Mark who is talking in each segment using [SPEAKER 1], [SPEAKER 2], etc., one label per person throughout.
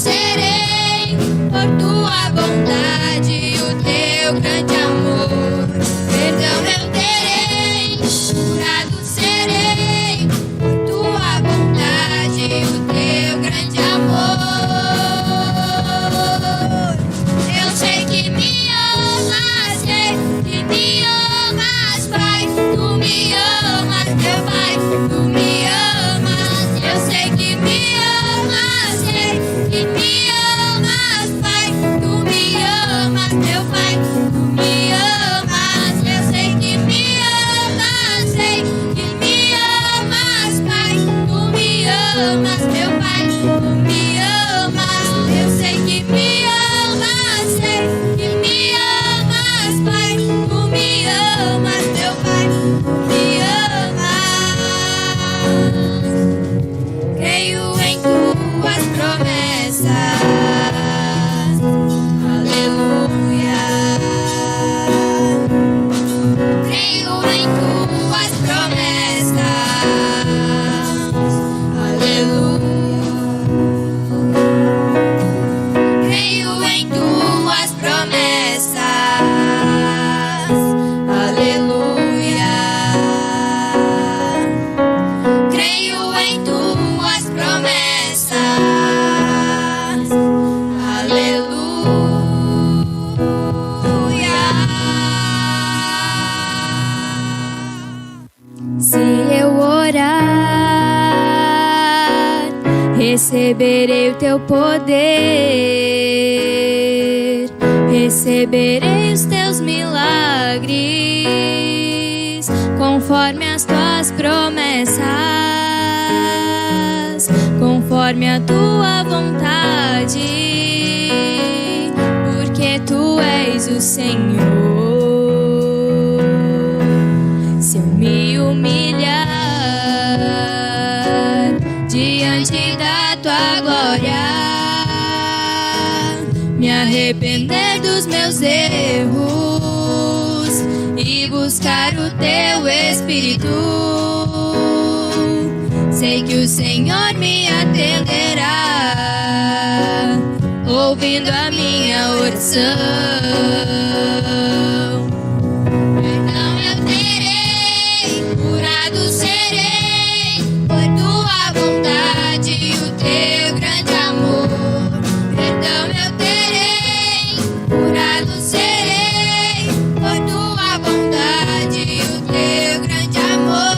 [SPEAKER 1] serei por tua bondade e o teu grande amor. Perdão eu terei, curado serei por tua bondade e o teu grande amor. Eu sei que me amas, sei que me amas, Pai. Tu me amas, meu Pai, tu me amas. Eu sei que me amas, sei que me amas, Pai. Tu me amas, meu Pai, tu me amas. Eu sei que me amas, sei que me amas, Pai. Tu me amas, meu Pai, tu me amas. Eu sei que me amas, sei que me amas, Pai. Tu me amas, meu Pai, tu me amas. Creio em tuas promessas. Aleluia. Creio em tuas promessas. Aleluia. Creio em tuas promessas. Aleluia. Creio em tuas promessas. Aleluia. Se eu orar, receberei o teu poder, receberei os teus milagres, conforme as tuas promessas, conforme a tua vontade, porque tu és o Senhor. Se eu me humilhar diante da tua glória, me arrepender dos meus erros e buscar o teu Espírito, sei que o Senhor me atenderá, ouvindo a minha oração. Perdão eu terei, curado serei por tua bondade e o teu grande amor. Perdão eu terei, curado serei por tua bondade e o teu grande amor.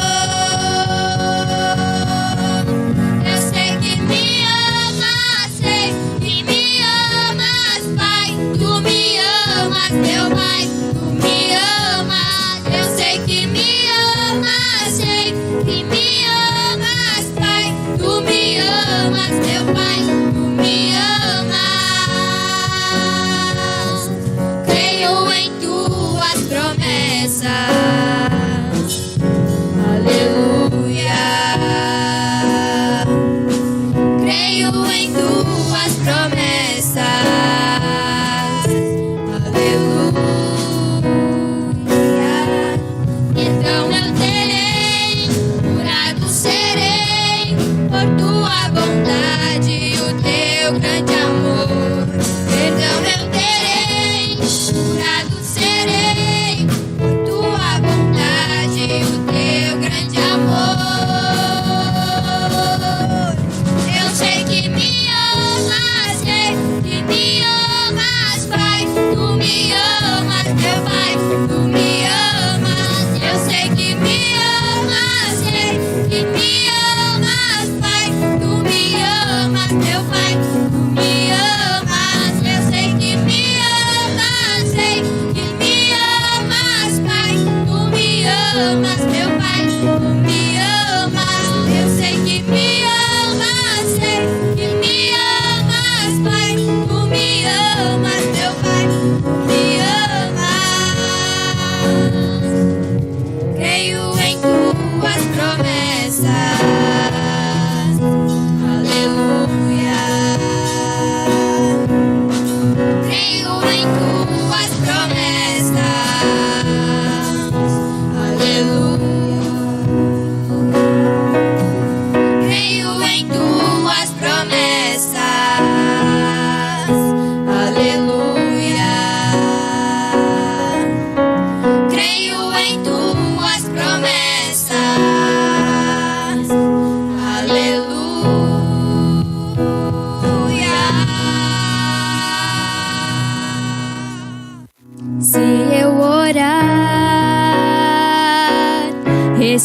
[SPEAKER 1] Eu sei que me amas, sei que me amas, Pai. Tu me amas, meu Pai.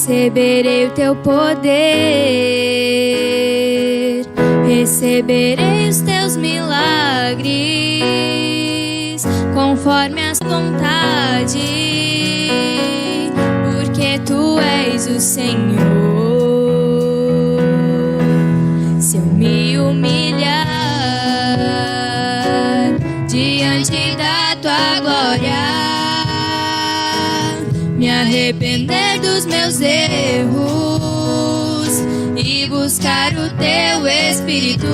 [SPEAKER 1] Receberei o teu poder, receberei os teus milagres, conforme a vontade, porque tu és o Senhor. Se eu me humilhar diante da tua glória, me arrepender dos meus erros e buscar o teu Espírito,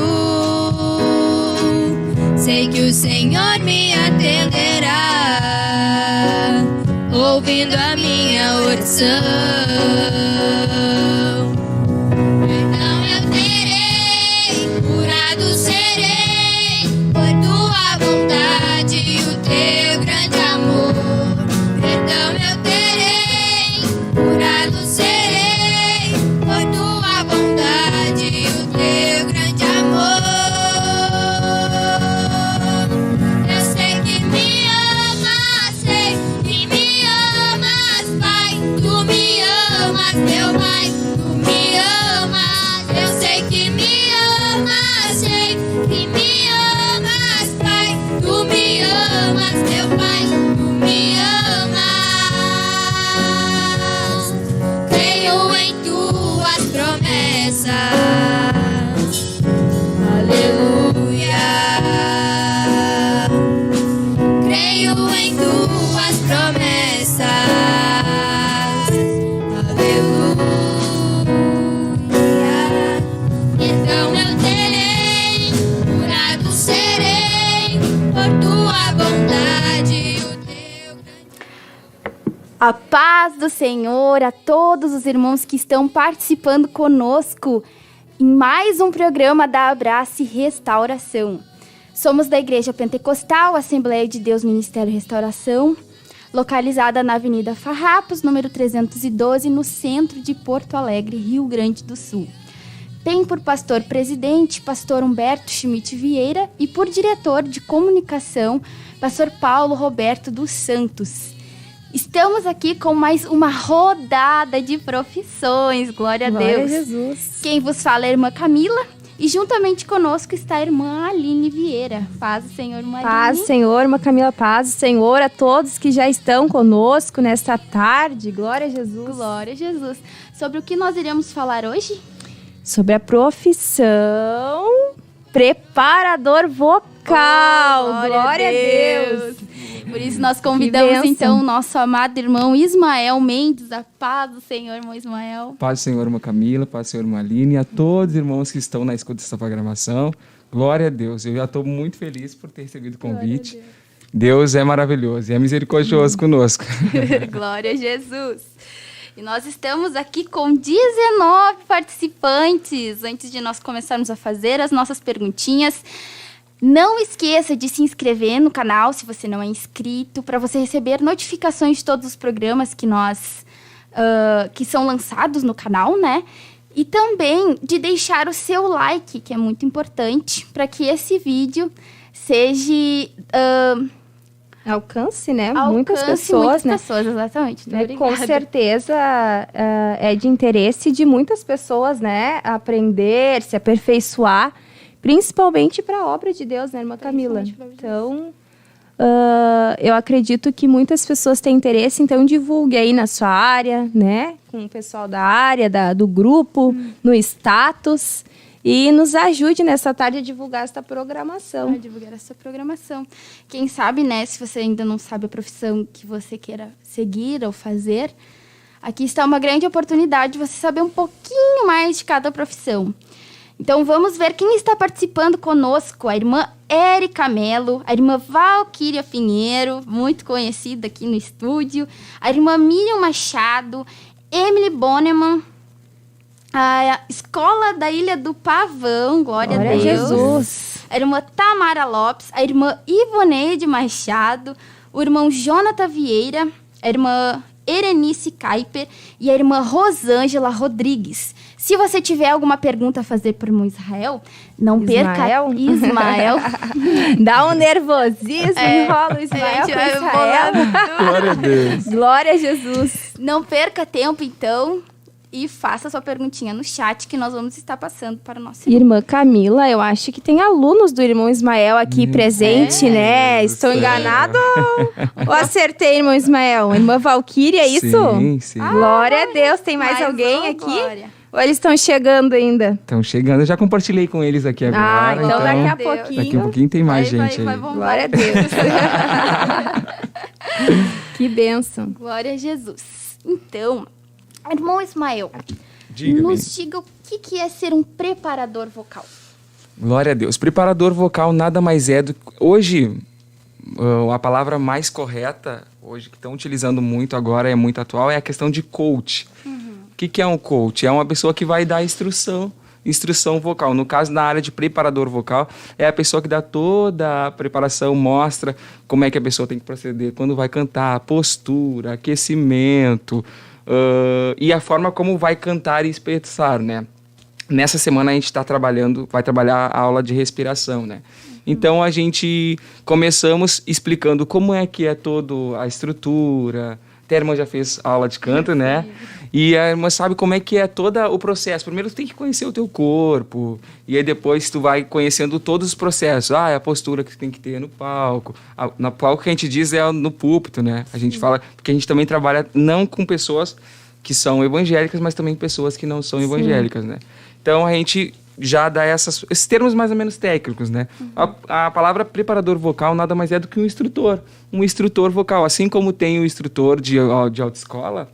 [SPEAKER 1] sei que o Senhor me atenderá, ouvindo a minha oração. Perdão eu terei, curado serei, por tua vontade e o teu grande amor. Perdão eu terei, curado serei, por tua vontade e o teu grande amor. Eu sei que me amas, sei que me amas, Pai. Tu me amas, meu Pai, tu me amas. Eu sei que me amas, sei que me amas, Pai. Tu me amas, meu Pai, tu me amas. Creio em tuas promessas, aleluia. Creio em tuas promessas, aleluia. Então eu terei, curado serei, por tua bondade o teu grande.
[SPEAKER 2] A paz do Senhor a todos os irmãos que estão participando conosco em mais um programa da Abrace Restauração. Somos da Igreja Pentecostal, Assembleia de Deus Ministério Restauração, localizada na Avenida Farrapos, número 312, no centro de Porto Alegre, Rio Grande do Sul. Tem por pastor presidente, pastor Humberto Schmidt Vieira, e por diretor de comunicação, pastor Paulo Roberto dos Santos. Estamos aqui com mais uma rodada de profissões, glória a
[SPEAKER 3] Glória
[SPEAKER 2] Deus.
[SPEAKER 3] a Jesus.
[SPEAKER 2] Quem vos fala é a irmã Camila, e juntamente conosco está a irmã Aline Vieira. Paz do Senhor, irmã
[SPEAKER 3] Paz,
[SPEAKER 2] Aline.
[SPEAKER 3] Senhor, uma Camila, paz, Senhor, a todos que já estão conosco nesta tarde. Glória a Jesus.
[SPEAKER 2] Glória a Jesus. Sobre o que nós iremos falar hoje?
[SPEAKER 3] Sobre a profissão preparador vocal. Glória a Deus.
[SPEAKER 2] Por isso nós convidamos
[SPEAKER 3] bênção.
[SPEAKER 2] então o nosso amado irmão Ismael Mendes. A paz do Senhor, irmão Ismael.
[SPEAKER 4] Paz do Senhor, irmã Camila, paz do Senhor, irmã Aline, e a todos os irmãos que estão na escuta dessa programação. Glória a Deus. Eu já estou muito feliz por ter recebido o convite. Deus é maravilhoso e é misericordioso conosco.
[SPEAKER 2] Glória a Jesus. E nós estamos aqui com 19 participantes. Antes de nós começarmos a fazer as nossas perguntinhas, não esqueça de se inscrever no canal, se você não é inscrito, para você receber notificações de todos os programas que nós que são lançados no canal, né? E também de deixar o seu like, que é muito importante, para que esse vídeo seja
[SPEAKER 3] Alcance, né? Muitas pessoas,
[SPEAKER 2] muitas
[SPEAKER 3] né?
[SPEAKER 2] pessoas, exatamente. Muito
[SPEAKER 3] Com
[SPEAKER 2] obrigada.
[SPEAKER 3] certeza é de interesse de muitas pessoas, né? Aprender, se aperfeiçoar, principalmente para a obra de Deus, né, irmã Camila?
[SPEAKER 2] Principalmente pra obra de
[SPEAKER 3] Então, eu acredito que muitas pessoas têm interesse, então divulgue aí na sua área, né? Com o pessoal da área, do grupo, no status. E nos ajude nessa tarde a divulgar esta programação.
[SPEAKER 2] Para divulgar essa programação. Quem sabe, né, se você ainda não sabe a profissão que você queira seguir ou fazer, aqui está uma grande oportunidade de você saber um pouquinho mais de cada profissão. Então vamos ver quem está participando conosco. A irmã Érica Melo, a irmã Valquíria Pinheiro, muito conhecida aqui no estúdio, a irmã Miriam Machado, Emily Boneman, a Escola da Ilha do Pavão, glória a Deus.
[SPEAKER 3] Jesus.
[SPEAKER 2] A irmã Tamara Lopes, a irmã Ivoneide Machado, o irmão Jonathan Vieira, a irmã Erenice Kaiper e a irmã Rosângela Rodrigues. Se você tiver alguma pergunta a fazer para o irmão Israel, não perca... Ismael.
[SPEAKER 3] Dá um nervosismo, enrola o Ismael
[SPEAKER 2] gente
[SPEAKER 3] com
[SPEAKER 2] vai
[SPEAKER 3] Israel.
[SPEAKER 4] Glória a Deus.
[SPEAKER 3] Glória a Jesus.
[SPEAKER 2] Não perca tempo, então. e faça sua perguntinha no chat que nós vamos estar passando para o nosso irmão.
[SPEAKER 3] Irmã Camila, eu acho que tem alunos do irmão Ismael aqui presente, né? Estou enganado ou acertei, irmão Ismael? Irmã Valquíria, é isso?
[SPEAKER 4] Sim.
[SPEAKER 3] Glória a Deus, tem mais alguém aqui?
[SPEAKER 2] Glória.
[SPEAKER 3] Ou eles estão chegando ainda?
[SPEAKER 4] Estão chegando, eu já compartilhei com eles aqui agora.
[SPEAKER 3] Então daqui a
[SPEAKER 2] Deus.
[SPEAKER 3] pouquinho.
[SPEAKER 4] Daqui a pouquinho tem mais gente aí.
[SPEAKER 3] Glória a Deus. Que bênção.
[SPEAKER 2] Glória a Jesus. Então, irmão Ismael,
[SPEAKER 4] Diga-me.
[SPEAKER 2] nos diga o que é ser um preparador vocal.
[SPEAKER 4] Glória a Deus. Preparador vocal nada mais é do que... Hoje, a palavra mais correta, hoje que estão utilizando muito agora, é muito atual, é a questão de coach. O que é um coach? É uma pessoa que vai dar instrução vocal. No caso, na área de preparador vocal, é a pessoa que dá toda a preparação, mostra como é que a pessoa tem que proceder, quando vai cantar, postura, aquecimento, e a forma como vai cantar e expressar, né? Nessa semana a gente vai trabalhar a aula de respiração, né? Então a gente começamos explicando como é que é toda a estrutura. Até a irmã já fez aula de canto, né? E a irmã sabe como é que é todo o processo. Primeiro tu tem que conhecer o teu corpo, e aí depois tu vai conhecendo todos os processos. A postura que tu tem que ter no palco. No palco que a gente diz é no púlpito, né? A gente fala, porque a gente também trabalha não com pessoas que são evangélicas, mas também pessoas que não são evangélicas, né? Então a gente já dá esses termos mais ou menos técnicos, né? A palavra preparador vocal nada mais é do que um instrutor vocal. Assim como tem o instrutor de autoescola,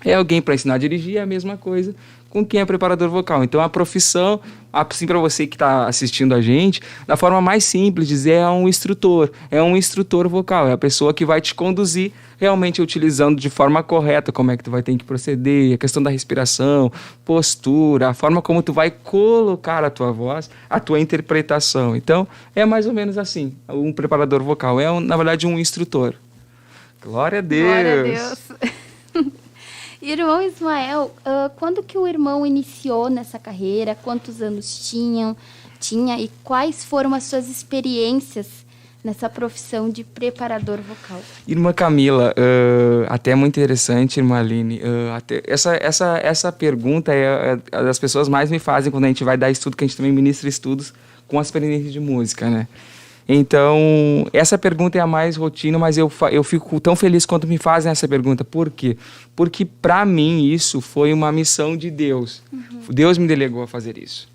[SPEAKER 4] é alguém para ensinar a dirigir, é a mesma coisa com quem é preparador vocal. Então a profissão, assim para você que está assistindo a gente, da forma mais simples de dizer, é um instrutor vocal, é a pessoa que vai te conduzir realmente utilizando de forma correta como é que tu vai ter que proceder, a questão da respiração, postura, a forma como tu vai colocar a tua voz, a tua interpretação. Então é mais ou menos assim, um preparador vocal na verdade um instrutor. Glória a Deus!
[SPEAKER 2] Glória a Deus! Irmão Ismael, quando que o irmão iniciou nessa carreira? Quantos anos tinha e quais foram as suas experiências nessa profissão de preparador vocal?
[SPEAKER 4] Irmã Camila, até muito interessante, irmã Aline. Essa pergunta é as pessoas mais me fazem quando a gente vai dar estudo, que a gente também ministra estudos com as experiências de música, né? Então, essa pergunta é a mais rotina, mas eu fico tão feliz quando me fazem essa pergunta. Por quê? Porque, para mim, isso foi uma missão de Deus. Deus me delegou a fazer isso.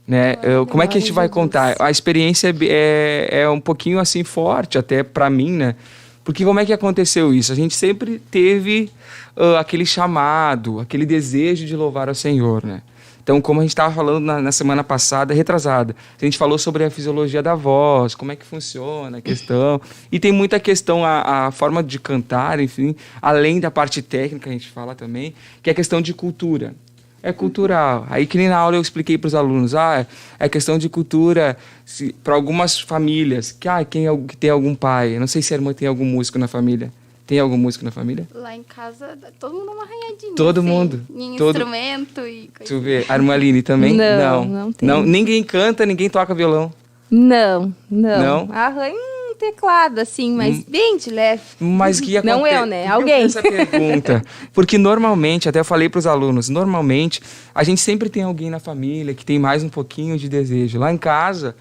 [SPEAKER 4] Né? Como é que a gente vai contar? A experiência é um pouquinho assim forte, até para mim, né? Porque como é que aconteceu isso? A gente sempre teve aquele chamado, aquele desejo de louvar ao Senhor, né? Então, como a gente estava falando na semana passada, retrasada, a gente falou sobre a fisiologia da voz, como é que funciona a questão. E tem muita questão, a forma de cantar, enfim, além da parte técnica, a gente fala também, que é a questão de cultura. É cultural. Aí, que nem na aula eu expliquei para os alunos, é questão de cultura para algumas famílias, quem tem algum pai, eu não sei se a irmã tem algum músico na família. Tem algum músico na família?
[SPEAKER 2] Lá em casa, todo mundo dá uma arranhadinha.
[SPEAKER 4] Todo
[SPEAKER 2] assim,
[SPEAKER 4] mundo.
[SPEAKER 2] Em instrumento e coisa.
[SPEAKER 4] Deixa eu ver. A irmã Aline também?
[SPEAKER 3] Não tem.
[SPEAKER 4] Não, ninguém canta, ninguém toca violão.
[SPEAKER 3] Não.
[SPEAKER 4] Não?
[SPEAKER 3] Arranha um teclado, assim, mas bem de leve.
[SPEAKER 4] Mas o que acontece?
[SPEAKER 3] Não eu, né?
[SPEAKER 4] Por que
[SPEAKER 3] Alguém.
[SPEAKER 4] eu fiz essa pergunta? Porque normalmente, até eu falei para os alunos, normalmente a gente sempre tem alguém na família que tem mais um pouquinho de desejo. Lá em casa,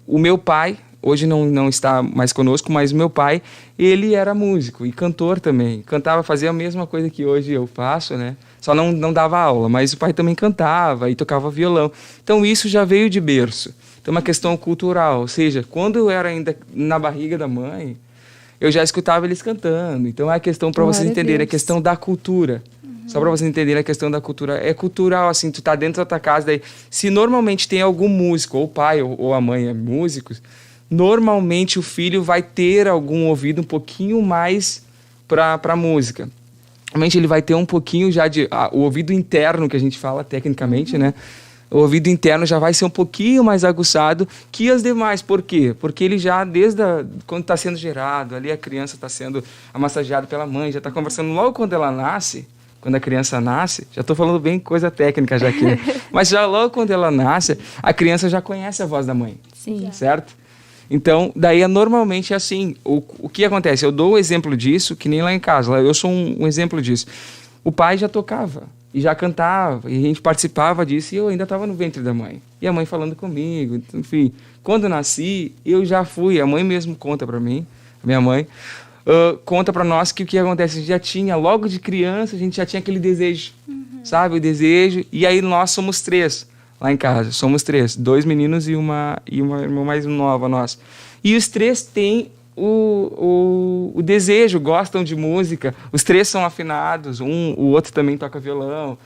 [SPEAKER 4] o meu pai... Hoje não está mais conosco, mas meu pai, ele era músico e cantor também. Cantava, fazia a mesma coisa que hoje eu faço, né? Só não dava aula, mas o pai também cantava e tocava violão. Então isso já veio de berço. Então é uma questão cultural, ou seja, quando eu era ainda na barriga da mãe, eu já escutava eles cantando. Então é a questão, para vocês entenderem, a questão da cultura. Só para vocês entenderem a questão da cultura. É cultural, assim, tu tá dentro da tua casa, daí, se normalmente tem algum músico, ou o pai ou a mãe é músicos, normalmente o filho vai ter algum ouvido um pouquinho mais para música. Normalmente ele vai ter um pouquinho já o ouvido interno, que a gente fala tecnicamente, né? O ouvido interno já vai ser um pouquinho mais aguçado que as demais. Por quê? Porque ele já, quando está sendo gerado, ali a criança está sendo amassageada pela mãe, já está conversando logo quando ela nasce. Quando a criança nasce, já estou falando bem coisa técnica já aqui, né? Mas já logo quando ela nasce, a criança já conhece a voz da mãe.
[SPEAKER 3] Sim.
[SPEAKER 4] Certo? Então, daí normalmente é assim. O que acontece? Eu dou o exemplo disso, que nem lá em casa. Eu sou um exemplo disso. o pai já tocava e já cantava, e a gente participava disso, e eu ainda estava no ventre da mãe. E a mãe falando comigo, enfim. Quando eu nasci, eu já fui, a mãe mesmo conta para mim, a minha mãe, conta para nós que o que acontece, a gente já tinha, logo de criança, a gente já tinha aquele desejo, sabe, o desejo, e aí nós somos 3 lá em casa, somos 3, 2 meninos e uma irmã mais nova nossa. E os 3 têm o desejo, gostam de música, os 3 são afinados, o outro também toca violão,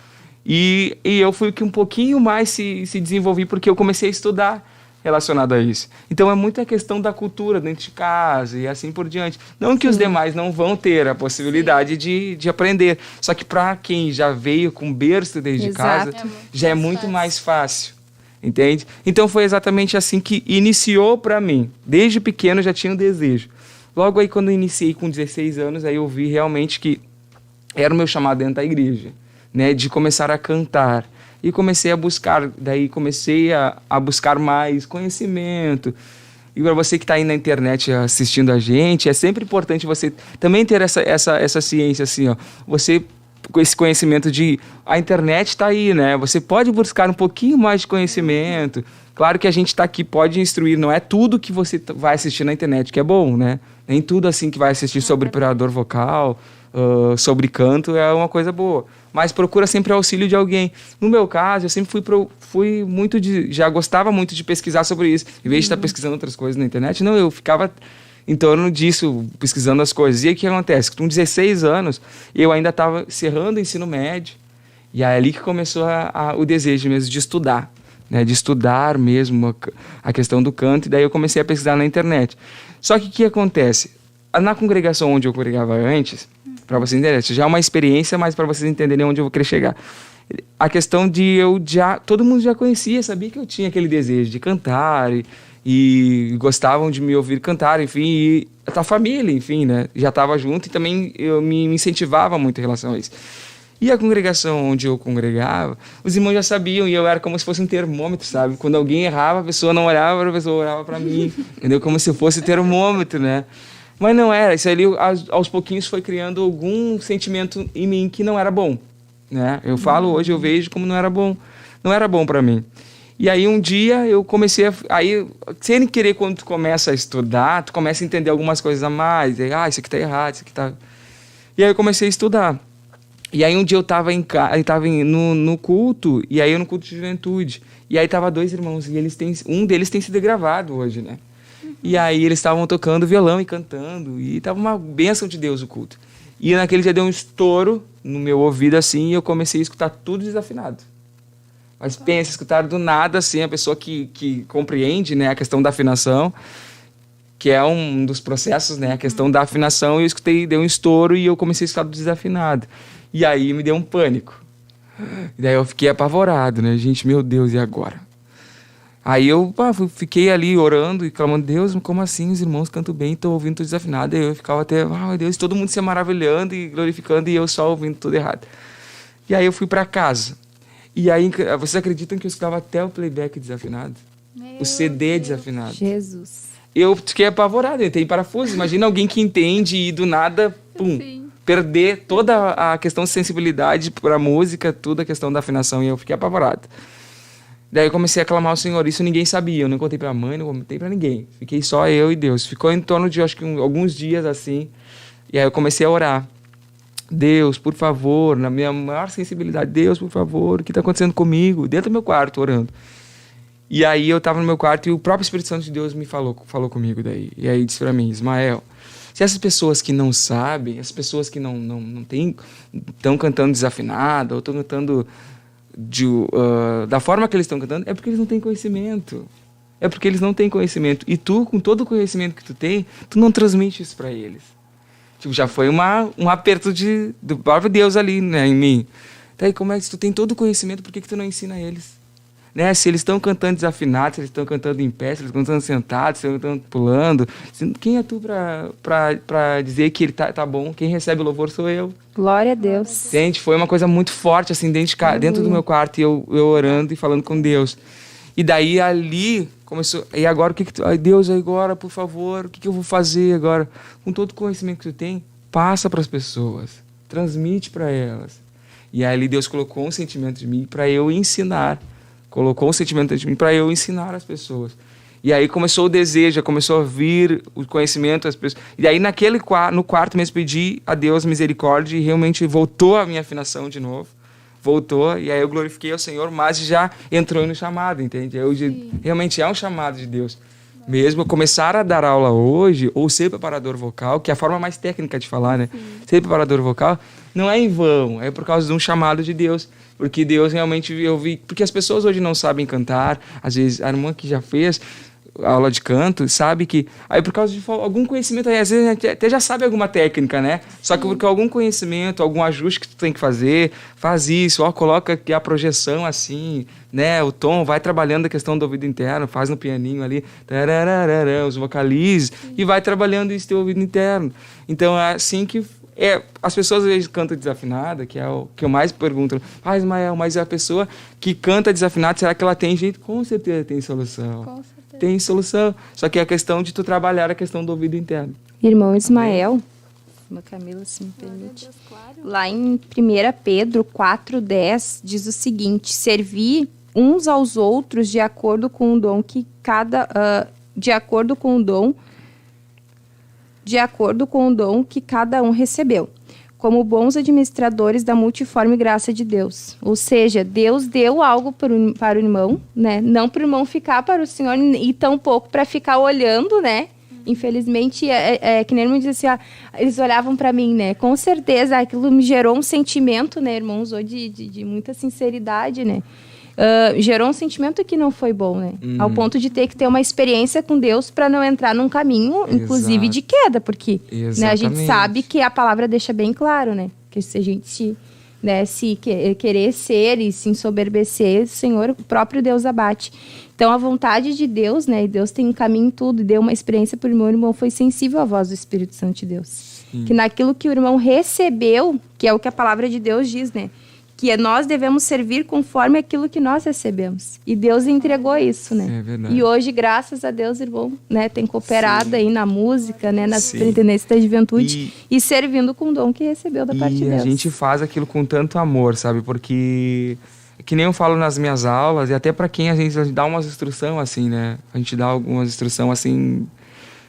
[SPEAKER 4] e eu fui que um pouquinho mais se desenvolvi, porque eu comecei a estudar relacionado a isso. Então é muita questão da cultura dentro de casa e assim por diante. Não que os demais não vão ter a possibilidade de aprender, só que para quem já veio com berço desde casa, já é muito mais fácil. Entende? Então foi exatamente assim que iniciou para mim. Desde pequeno eu já tinha um desejo. Logo aí quando eu iniciei com 16 anos, aí eu vi realmente que era o meu chamado dentro da igreja, né, de começar a cantar. E comecei a buscar, daí comecei a buscar mais conhecimento. E para você que está aí na internet assistindo a gente, é sempre importante você também ter essa ciência assim, ó. Você com esse conhecimento de a internet está aí, né? Você pode buscar um pouquinho mais de conhecimento. Claro que a gente está aqui, pode instruir, não é tudo que você vai assistir na internet que é bom, né? Nem tudo assim que vai assistir sobre operador vocal, sobre canto é uma coisa boa. Mas procura sempre auxílio de alguém. No meu caso, eu sempre fui muito já gostava muito de pesquisar sobre isso. Em vez de estar pesquisando outras coisas na internet, não, eu ficava em torno disso, pesquisando as coisas. E aí o que acontece? Com 16 anos, eu ainda estava encerrando o ensino médio, e é ali que começou o desejo mesmo de estudar, né? De estudar mesmo a questão do canto, e daí eu comecei a pesquisar na internet. Só que o que acontece? Na congregação onde eu congregava antes, para vocês entenderem, já é uma experiência, mas para vocês entenderem onde eu vou querer chegar. A questão de todo mundo já conhecia, sabia que eu tinha aquele desejo de cantar, e gostavam de me ouvir cantar, enfim, e a família, enfim, né, já estava junto, e também eu me incentivava muito em relação a isso. E a congregação onde eu congregava, os irmãos já sabiam, e eu era como se fosse um termômetro, sabe? Quando alguém errava, a pessoa não olhava, a pessoa olhava para mim, entendeu? Como se fosse termômetro, né? Mas não era, isso ali aos pouquinhos foi criando algum sentimento em mim que não era bom, né? Eu falo hoje, eu vejo como não era bom para mim. E aí um dia eu comecei aí, sem querer, quando tu começa a estudar, tu começa a entender algumas coisas a mais, isso aqui tá errado, isso aqui tá... E aí eu comecei a estudar. E aí um dia eu tava no culto, e aí eu no culto de juventude, e aí tava 2 irmãos, e um deles tem sido gravado hoje, né? E aí eles estavam tocando violão e cantando, e tava uma bênção de Deus o culto. E naquele dia deu um estouro no meu ouvido assim, e eu comecei a escutar tudo desafinado. Mas pensa, escutar do nada assim, a pessoa que compreende, né, a questão da afinação, que é um dos processos, né, a questão da afinação, eu escutei, deu um estouro e eu comecei a escutar desafinado. E aí me deu um pânico. E daí eu fiquei apavorado, né, gente, meu Deus, e agora? Aí eu fiquei ali orando e clamando, Deus, como assim os irmãos cantam bem, estão ouvindo tudo desafinado? Aí eu ficava até, meu Deus, todo mundo se maravilhando e glorificando e eu só ouvindo tudo errado. E aí eu fui para casa. E aí, vocês acreditam que eu escutava até o playback desafinado? O CD desafinado.
[SPEAKER 3] Jesus.
[SPEAKER 4] Eu fiquei apavorado, eu entrei em parafuso. Imagina alguém que entende e do nada, perder toda a questão de sensibilidade para a música, toda a questão da afinação, e eu fiquei apavorado. Daí eu comecei a clamar ao Senhor, isso ninguém sabia, eu não contei para a mãe, não contei para ninguém. Fiquei só eu e Deus. Ficou em torno de, acho que alguns dias assim, e aí eu comecei a orar. Deus, por favor, na minha maior sensibilidade, Deus, por favor, o que está acontecendo comigo? Dentro do meu quarto, orando. E aí eu estava no meu quarto e o próprio Espírito Santo de Deus me falou comigo daí. E aí disse para mim, Ismael, se essas pessoas que não sabem, as pessoas que não têm, estão cantando desafinado, ou estão cantando da forma que eles estão cantando, é porque eles não têm conhecimento. É porque eles não têm conhecimento. E tu, com todo o conhecimento que tu tem, tu não transmite isso para eles. Tipo, já foi um aperto do próprio Deus ali, né, em mim. Daí, como é que tu tem todo o conhecimento, por que tu não ensina eles? Né? Se eles estão cantando desafinados, se eles estão cantando em pé, se eles estão cantando sentados, se eles estão pulando, quem é tu para dizer que ele tá bom? Quem recebe o louvor sou eu.
[SPEAKER 3] Glória a Deus.
[SPEAKER 4] Gente, foi uma coisa muito forte, assim, dentro do meu quarto, e eu orando e falando com Deus. E daí ali começou, e agora o que tu... Ai, Deus, agora, por favor, o que eu vou fazer agora? Com todo o conhecimento que tu tem, passa para as pessoas, transmite para elas. E aí ali Deus colocou um sentimento de mim para eu ensinar. Colocou um sentimento de mim para eu ensinar as pessoas. E aí começou o desejo, começou a vir o conhecimento das pessoas. E aí no quarto mês pedi a Deus misericórdia e realmente voltou a minha afinação de novo. Voltou, e aí eu glorifiquei ao Senhor, mas já entrou no chamado, entende? Realmente é um chamado de Deus. Mesmo eu começar a dar aula hoje, ou ser preparador vocal, que é a forma mais técnica de falar, né? Ser preparador vocal não é em vão, é por causa de um chamado de Deus. Porque Deus realmente, eu vi... Porque as pessoas hoje não sabem cantar, às vezes a irmã que já fez aula de canto, sabe que... Aí por causa de algum conhecimento, aí, às vezes a gente até já sabe alguma técnica, né? Só que porque algum conhecimento, algum ajuste que tu tem que fazer, faz isso, ó, coloca aqui a projeção assim, né? O tom, vai trabalhando a questão do ouvido interno, faz no pianinho ali, tarararara, os vocalizes, e vai trabalhando isso teu ouvido interno. Então é assim que... as pessoas às vezes cantam desafinada, que é o que eu mais pergunto. Ah, Ismael, mas a pessoa que canta desafinada, será que ela tem jeito? Com certeza tem solução. Com certeza. Tem solução. Só que é a questão de tu trabalhar a questão do ouvido interno.
[SPEAKER 3] Irmão Ismael, irmã Camila, se me permite. Deus, claro. Lá em 1 Pedro 4,10 diz o seguinte: servir uns aos outros de acordo com o dom que cada um recebeu, como bons administradores da multiforme graça de Deus. Ou seja, Deus deu algo para o irmão, né? Não para o irmão ficar para o Senhor e tampouco para ficar olhando, né? Infelizmente, que nem irmão disse assim, eles olhavam para mim, né? Com certeza, aquilo me gerou um sentimento, né, irmãos, de muita sinceridade, né? Gerou um sentimento que não foi bom, né? Ao ponto de ter que ter uma experiência com Deus para não entrar num caminho, inclusive, de queda, porque né, a gente sabe que a palavra deixa bem claro, né? Que se a gente querer ser e se ensoberbecer, o Senhor, o próprio Deus abate. Então, a vontade de Deus, né? E Deus tem um caminho em tudo, e deu uma experiência para o irmão foi sensível à voz do Espírito Santo de Deus. Que naquilo que o irmão recebeu, que é o que a palavra de Deus diz, né? Que nós devemos servir conforme aquilo que nós recebemos. E Deus entregou isso, né? É verdade. E hoje, graças a Deus, irmão, né, tem cooperado aí na música, né, na superintendência da juventude e servindo com o dom que recebeu da parte de Deus. E a
[SPEAKER 4] gente faz aquilo com tanto amor, sabe? Porque, que nem eu falo nas minhas aulas, e até para quem a gente dá umas instruções assim, né? A gente dá algumas instruções assim...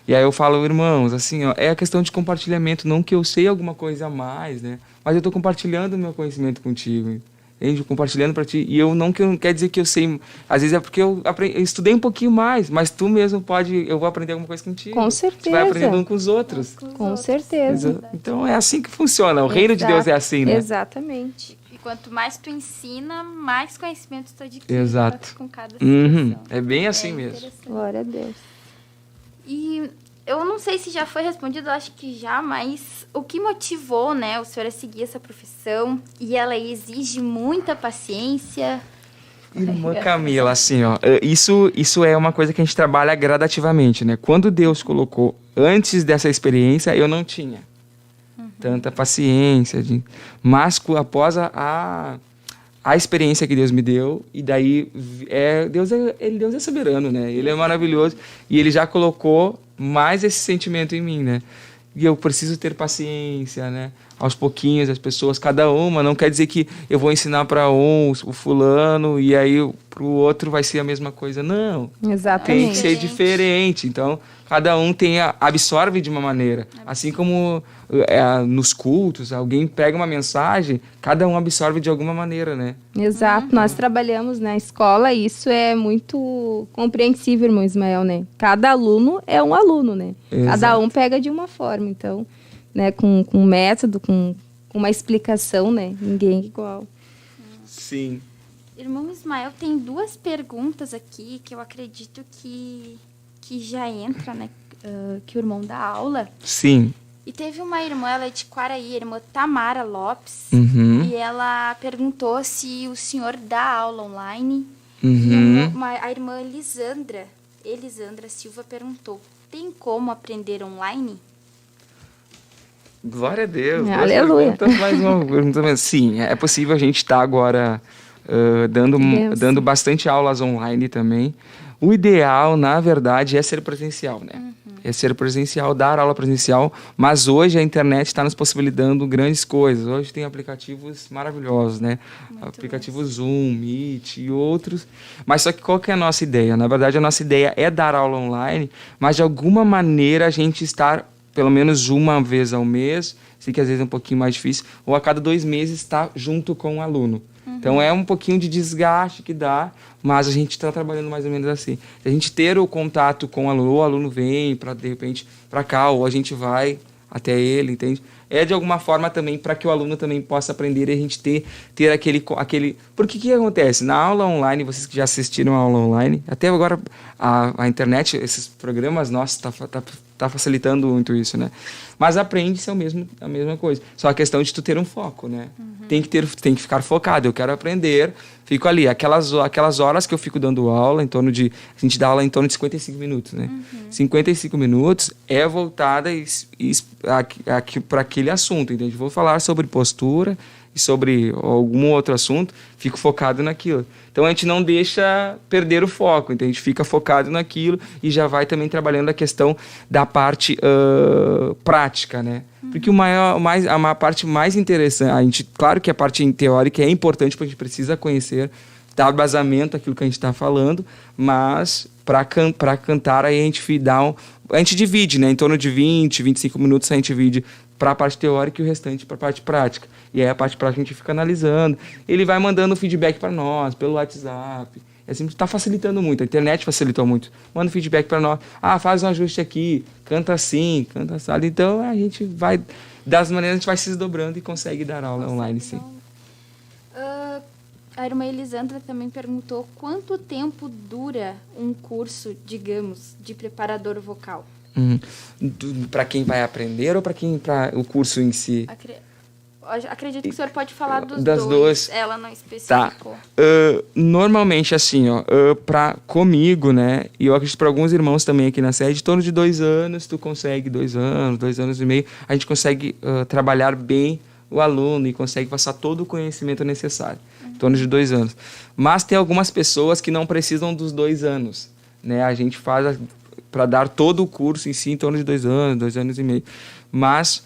[SPEAKER 4] E aí eu falo, irmãos, assim, ó, é a questão de compartilhamento, não que eu sei alguma coisa a mais, né? Mas eu estou compartilhando o meu conhecimento contigo, entende? Compartilhando para ti. E eu não quer dizer que eu sei, às vezes é porque eu estudei um pouquinho mais, mas tu mesmo eu vou aprender alguma coisa contigo.
[SPEAKER 3] Com certeza.
[SPEAKER 4] Tu vai aprendendo um com os outros.
[SPEAKER 3] Com certeza.
[SPEAKER 4] Então é assim que funciona, o reino de Deus é assim, né?
[SPEAKER 2] Exatamente. E quanto mais tu ensina, mais conhecimento tu adquire.
[SPEAKER 4] Exato.
[SPEAKER 2] Com cada situação.
[SPEAKER 4] É bem assim mesmo.
[SPEAKER 3] Glória a Deus.
[SPEAKER 2] E eu não sei se já foi respondido, acho que já, mas o que motivou, né, o senhor a seguir essa profissão? E ela exige muita paciência.
[SPEAKER 4] Irmã Camila, assim, ó, isso é uma coisa que a gente trabalha gradativamente, né? Quando Deus colocou, antes dessa experiência, eu não tinha tanta paciência, mas após a experiência que Deus me deu, e daí Deus é soberano, né? Ele é maravilhoso, e Ele já colocou mais esse sentimento em mim, né? E eu preciso ter paciência, né? Aos pouquinhos, as pessoas, cada uma, não quer dizer que eu vou ensinar para o fulano e aí para o outro vai ser a mesma coisa. Não.
[SPEAKER 3] Exatamente.
[SPEAKER 4] Tem que ser diferente. Então, cada um absorve de uma maneira. Assim como nos cultos, alguém pega uma mensagem, cada um absorve de alguma maneira, né?
[SPEAKER 3] Exato. Nós trabalhamos na escola e isso é muito compreensível, irmão Ismael, né? Cada aluno é um aluno, né? Exato. Cada um pega de uma forma. Então, né, com um método, com uma explicação, né? Ninguém é igual.
[SPEAKER 4] Sim.
[SPEAKER 2] Irmão Ismael, tem 2 perguntas aqui que eu acredito que já entra, né? Que o irmão dá aula.
[SPEAKER 4] Sim.
[SPEAKER 2] E teve uma irmã, ela é de Quaraí, a irmã Tamara Lopes, e ela perguntou se o senhor dá aula online. E a irmã Elisandra Silva perguntou, tem como aprender online?
[SPEAKER 4] Glória a Deus.
[SPEAKER 3] Aleluia.
[SPEAKER 4] Mais uma pergunta. Sim, é possível. A gente estar agora dando bastante aulas online também. O ideal, na verdade, é ser presencial, né? é ser presencial, dar aula presencial, mas hoje a internet está nos possibilitando grandes coisas. Hoje tem aplicativos maravilhosos, né? Aplicativo Zoom, Meet e outros. Mas só que qual que é a nossa ideia? Na verdade, a nossa ideia é dar aula online, mas de alguma maneira a gente estar pelo menos uma vez ao mês, sei que às vezes é um pouquinho mais difícil, ou a cada 2 meses estar junto com o aluno. Então é um pouquinho de desgaste que dá, mas a gente está trabalhando mais ou menos assim. Se a gente ter o contato com o aluno vem para de repente para cá, ou a gente vai até ele, entende? É de alguma forma também para que o aluno também possa aprender e a gente ter aquele... Porque o que acontece? Na aula online, vocês que já assistiram a aula online, até agora a internet, esses programas nossos tá facilitando muito isso, né? Mas aprende-se a mesma coisa. Só a questão de tu ter um foco, né? Tem que ficar focado. Eu quero aprender, fico ali. Aquelas horas que eu fico dando aula, a gente dá aula em torno de 55 minutos, né? 55 minutos é voltada para aquele assunto, entende? Vou falar sobre postura e sobre algum outro assunto, fico focado naquilo. Então a gente não deixa perder o foco, então a gente fica focado naquilo e já vai também trabalhando a questão da parte prática, né? Porque a parte mais interessante, claro que a parte teórica é importante porque a gente precisa conhecer, dar basamento àquilo que a gente está falando, mas para cantar aí a gente divide, né? Em torno de 20, 25 minutos a gente divide para a parte teórica e o restante para a parte prática. E aí a parte prática a gente fica analisando. Ele vai mandando feedback para nós, pelo WhatsApp. Assim, está facilitando muito. A internet facilitou muito. Manda feedback para nós. Faz um ajuste aqui. Canta assim, canta assado. Então, a gente vai... Das maneiras, a gente vai se desdobrando e consegue dar aula online, sim.
[SPEAKER 2] A irmã Elisandra também perguntou quanto tempo dura um curso, digamos, de preparador vocal?
[SPEAKER 4] Para quem vai aprender ou para o curso em si?
[SPEAKER 2] Acredito que o senhor pode falar
[SPEAKER 4] das duas.
[SPEAKER 2] Ela não especificou.
[SPEAKER 4] Tá. Normalmente, assim, comigo, né? E eu acredito para alguns irmãos também aqui na sede, em torno de 2 anos, tu consegue 2 anos e meio, a gente consegue trabalhar bem o aluno e consegue passar todo o conhecimento necessário. Em torno de 2 anos. Mas tem algumas pessoas que não precisam dos 2 anos, né? A gente faz para dar todo o curso em si em torno de 2 anos e meio. Mas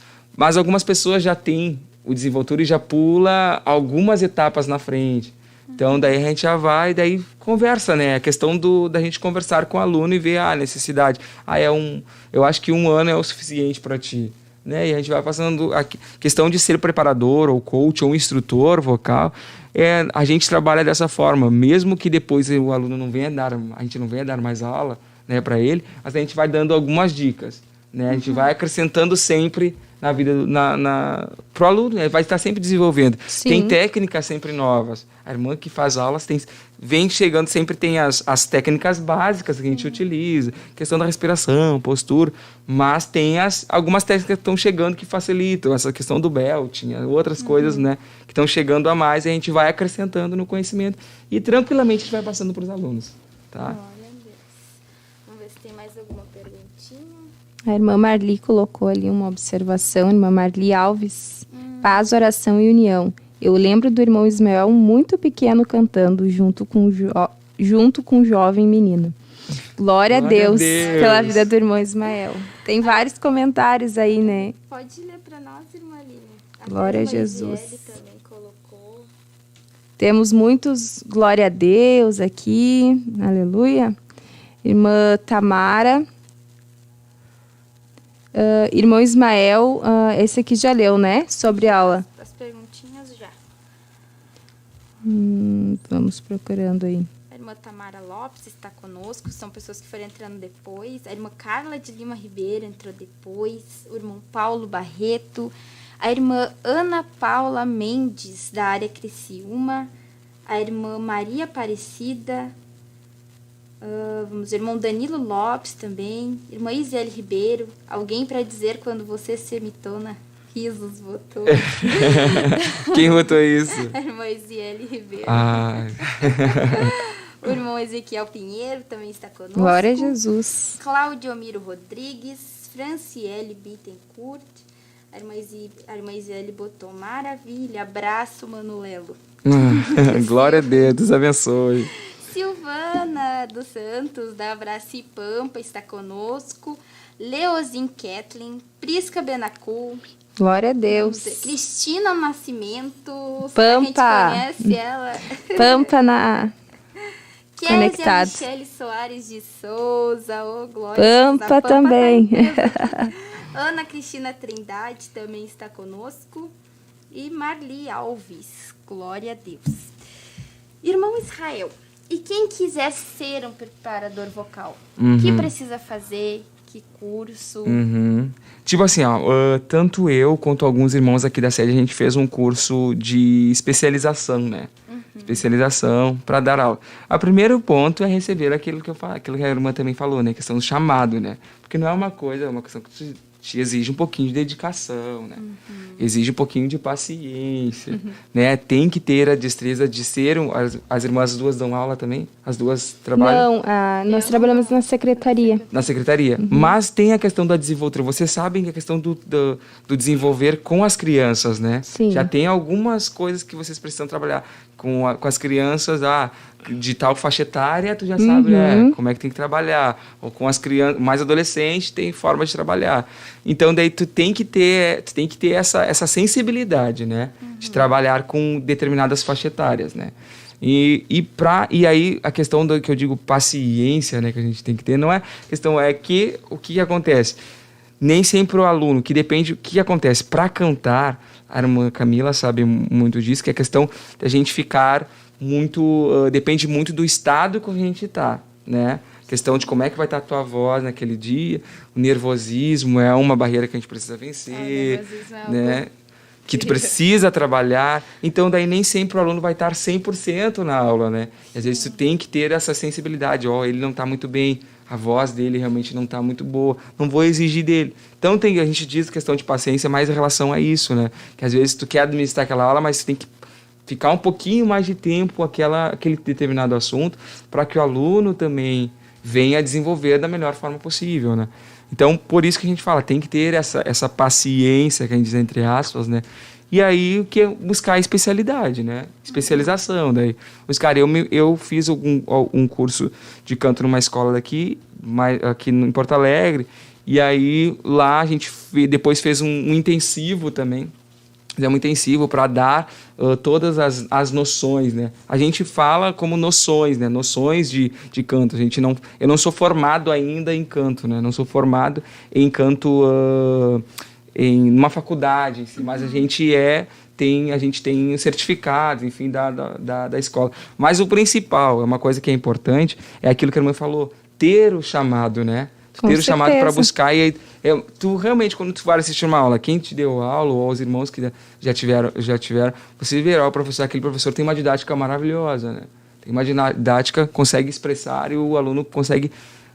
[SPEAKER 4] algumas pessoas já têm o desenvoltura e já pula algumas etapas na frente. Então, daí a gente já vai, daí conversa, né? A questão da gente conversar com o aluno e ver a necessidade. Eu acho que 1 ano é o suficiente para ti. Né? E a gente vai passando a questão de ser preparador, ou coach, ou instrutor vocal. A gente trabalha dessa forma. Mesmo que depois o aluno a gente não venha dar mais aula, né, para ele, mas a gente vai dando algumas dicas, né? A gente vai acrescentando sempre na vida pro aluno, né? Vai estar sempre desenvolvendo.
[SPEAKER 3] Sim.
[SPEAKER 4] Tem técnicas sempre novas. A irmã que faz aulas vem chegando, sempre tem as técnicas básicas que a gente utiliza, questão da respiração, postura, mas tem algumas técnicas que estão chegando que facilitam, essa questão do belting, outras coisas, né, que estão chegando a mais, e a gente vai acrescentando no conhecimento e tranquilamente a gente vai passando para os alunos, tá?
[SPEAKER 2] Vamos ver se tem mais alguma perguntinha.
[SPEAKER 3] A irmã Marli colocou ali uma observação, irmã Marli Alves. Paz, oração e união. Eu lembro do irmão Ismael muito pequeno cantando junto com o jovem menino. Glória a Deus pela vida do irmão Ismael. Tem vários comentários aí, né?
[SPEAKER 2] Pode ler para nós, irmã Aline.
[SPEAKER 3] Glória a Jesus.
[SPEAKER 2] Ele também colocou.
[SPEAKER 3] Temos muitos glória a Deus aqui. Aleluia. Irmã Tamara. Irmão Ismael, esse aqui já leu, né? Sobre a aula.
[SPEAKER 2] As perguntinhas já.
[SPEAKER 3] Vamos procurando aí.
[SPEAKER 2] A irmã Tamara Lopes está conosco, são pessoas que foram entrando depois. A irmã Carla de Lima Ribeiro entrou depois. O irmão Paulo Barreto. A irmã Ana Paula Mendes, da área Criciúma. A irmã Maria Aparecida. O irmão Danilo Lopes também. Irmã Isele Ribeiro. Alguém para dizer quando você se emitona? Risos votou.
[SPEAKER 4] Quem votou isso?
[SPEAKER 2] A irmã Isele Ribeiro. O irmão Ezequiel Pinheiro também está conosco.
[SPEAKER 3] Glória a Jesus.
[SPEAKER 2] Cláudio Miro Rodrigues. Franciele Bittencourt. A irmã Isele botou maravilha. Abraço, Manulelo.
[SPEAKER 4] Glória a Deus, Deus abençoe.
[SPEAKER 2] Silvana dos Santos, da Abraci Pampa, está conosco. Leozin Kathleen, Prisca Benacul,
[SPEAKER 3] Glória a Deus.
[SPEAKER 2] Cristina Nascimento,
[SPEAKER 3] Pampa.
[SPEAKER 2] a gente conhece ela.
[SPEAKER 3] Pampa na...
[SPEAKER 2] Kézia
[SPEAKER 3] Conectado.
[SPEAKER 2] Michele Soares de Souza, ô Glória.
[SPEAKER 3] Pampa
[SPEAKER 2] A
[SPEAKER 3] também.
[SPEAKER 2] tá em peso. Ana Cristina Trindade também está conosco. E Marli Alves, glória a Deus. Irmão Israel, e quem quiser ser um preparador vocal, o que precisa fazer? Que curso?
[SPEAKER 4] Tipo assim, ó, tanto eu quanto alguns irmãos aqui da sede, a gente fez um curso de especialização, né? Especialização para dar aula. O primeiro ponto é receber aquilo que eu falo, aquilo que a irmã também falou, né? Questão do chamado, né? Porque não é uma coisa, é uma questão que te exige um pouquinho de dedicação, né? Exige um pouquinho de paciência, né? Tem que ter a destreza de ser... As irmãs, as duas dão aula também? As duas trabalham?
[SPEAKER 3] Não, nós trabalhamos na secretaria.
[SPEAKER 4] Na secretaria. Mas tem a questão da desenvoltura. Vocês sabem que a questão do desenvolver com as crianças, né?
[SPEAKER 3] Sim.
[SPEAKER 4] Já tem algumas coisas que vocês precisam trabalhar com as crianças, de tal faixa etária, tu já sabe como é que tem que trabalhar. Ou com as crianças mais adolescentes, tem forma de trabalhar. Então, daí tu tem que ter essa sensibilidade, né? De trabalhar com determinadas faixas etárias, né? E aí a questão do que eu digo paciência, né, que a gente tem que ter, não é questão, é que o que acontece? Nem sempre o aluno, que depende, o que acontece? Para cantar, a irmã Camila sabe muito disso, que é a questão da gente ficar muito, depende muito do estado que a gente está, né? Questão de como é que vai estar a tua voz naquele dia, o nervosismo é uma barreira que a gente precisa vencer, né? Que tu precisa trabalhar, então daí nem sempre o aluno vai estar 100% na aula, né? E às vezes tu tem que ter essa sensibilidade, ele não está muito bem, a voz dele realmente não está muito boa, não vou exigir dele. Então a gente diz questão de paciência mais em relação a isso, né? Que às vezes tu quer administrar aquela aula, mas tu tem que ficar um pouquinho mais de tempo aquele determinado assunto para que o aluno também venha a desenvolver da melhor forma possível, né? Então, por isso que a gente fala, tem que ter essa paciência, que a gente diz entre aspas, né? E aí, o que é buscar a especialidade, né? Especialização, daí. Eu fiz um curso de canto numa escola aqui em Porto Alegre, e aí lá a gente depois fez um intensivo também, fizemos um intensivo para dar todas as noções, né? A gente fala como noções, né? Noções de canto. Eu não sou formado ainda em canto, né? Não sou formado em canto em uma faculdade, mas a gente tem certificados, enfim, da escola. Mas o principal, é uma coisa que é importante, é aquilo que a irmã falou, ter o chamado, né? Ter o chamado para buscar. E tu realmente, quando tu vai assistir uma aula, quem te deu aula, ou os irmãos que já tiveram, você verá aquele professor tem uma didática maravilhosa, né? Tem uma didática, consegue expressar e o aluno consegue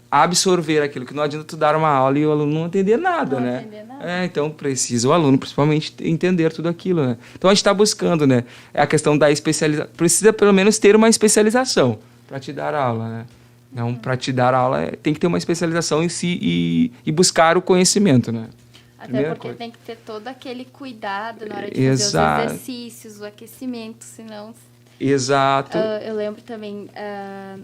[SPEAKER 4] absorver aquilo, que não adianta tu dar uma aula e o aluno não entender nada, né?
[SPEAKER 2] Entender nada.
[SPEAKER 4] Então precisa o aluno, principalmente, entender tudo aquilo, né? Então a gente está buscando, né? É a questão da especialização. Precisa pelo menos ter uma especialização para te dar aula, né? Não, para te dar aula tem que ter uma especialização em si e buscar o conhecimento, né?
[SPEAKER 2] Até
[SPEAKER 4] Primeira
[SPEAKER 2] porque
[SPEAKER 4] coisa.
[SPEAKER 2] tem que ter todo aquele cuidado na hora de fazer os exercícios, o aquecimento, senão...
[SPEAKER 4] Exato.
[SPEAKER 2] Eu lembro também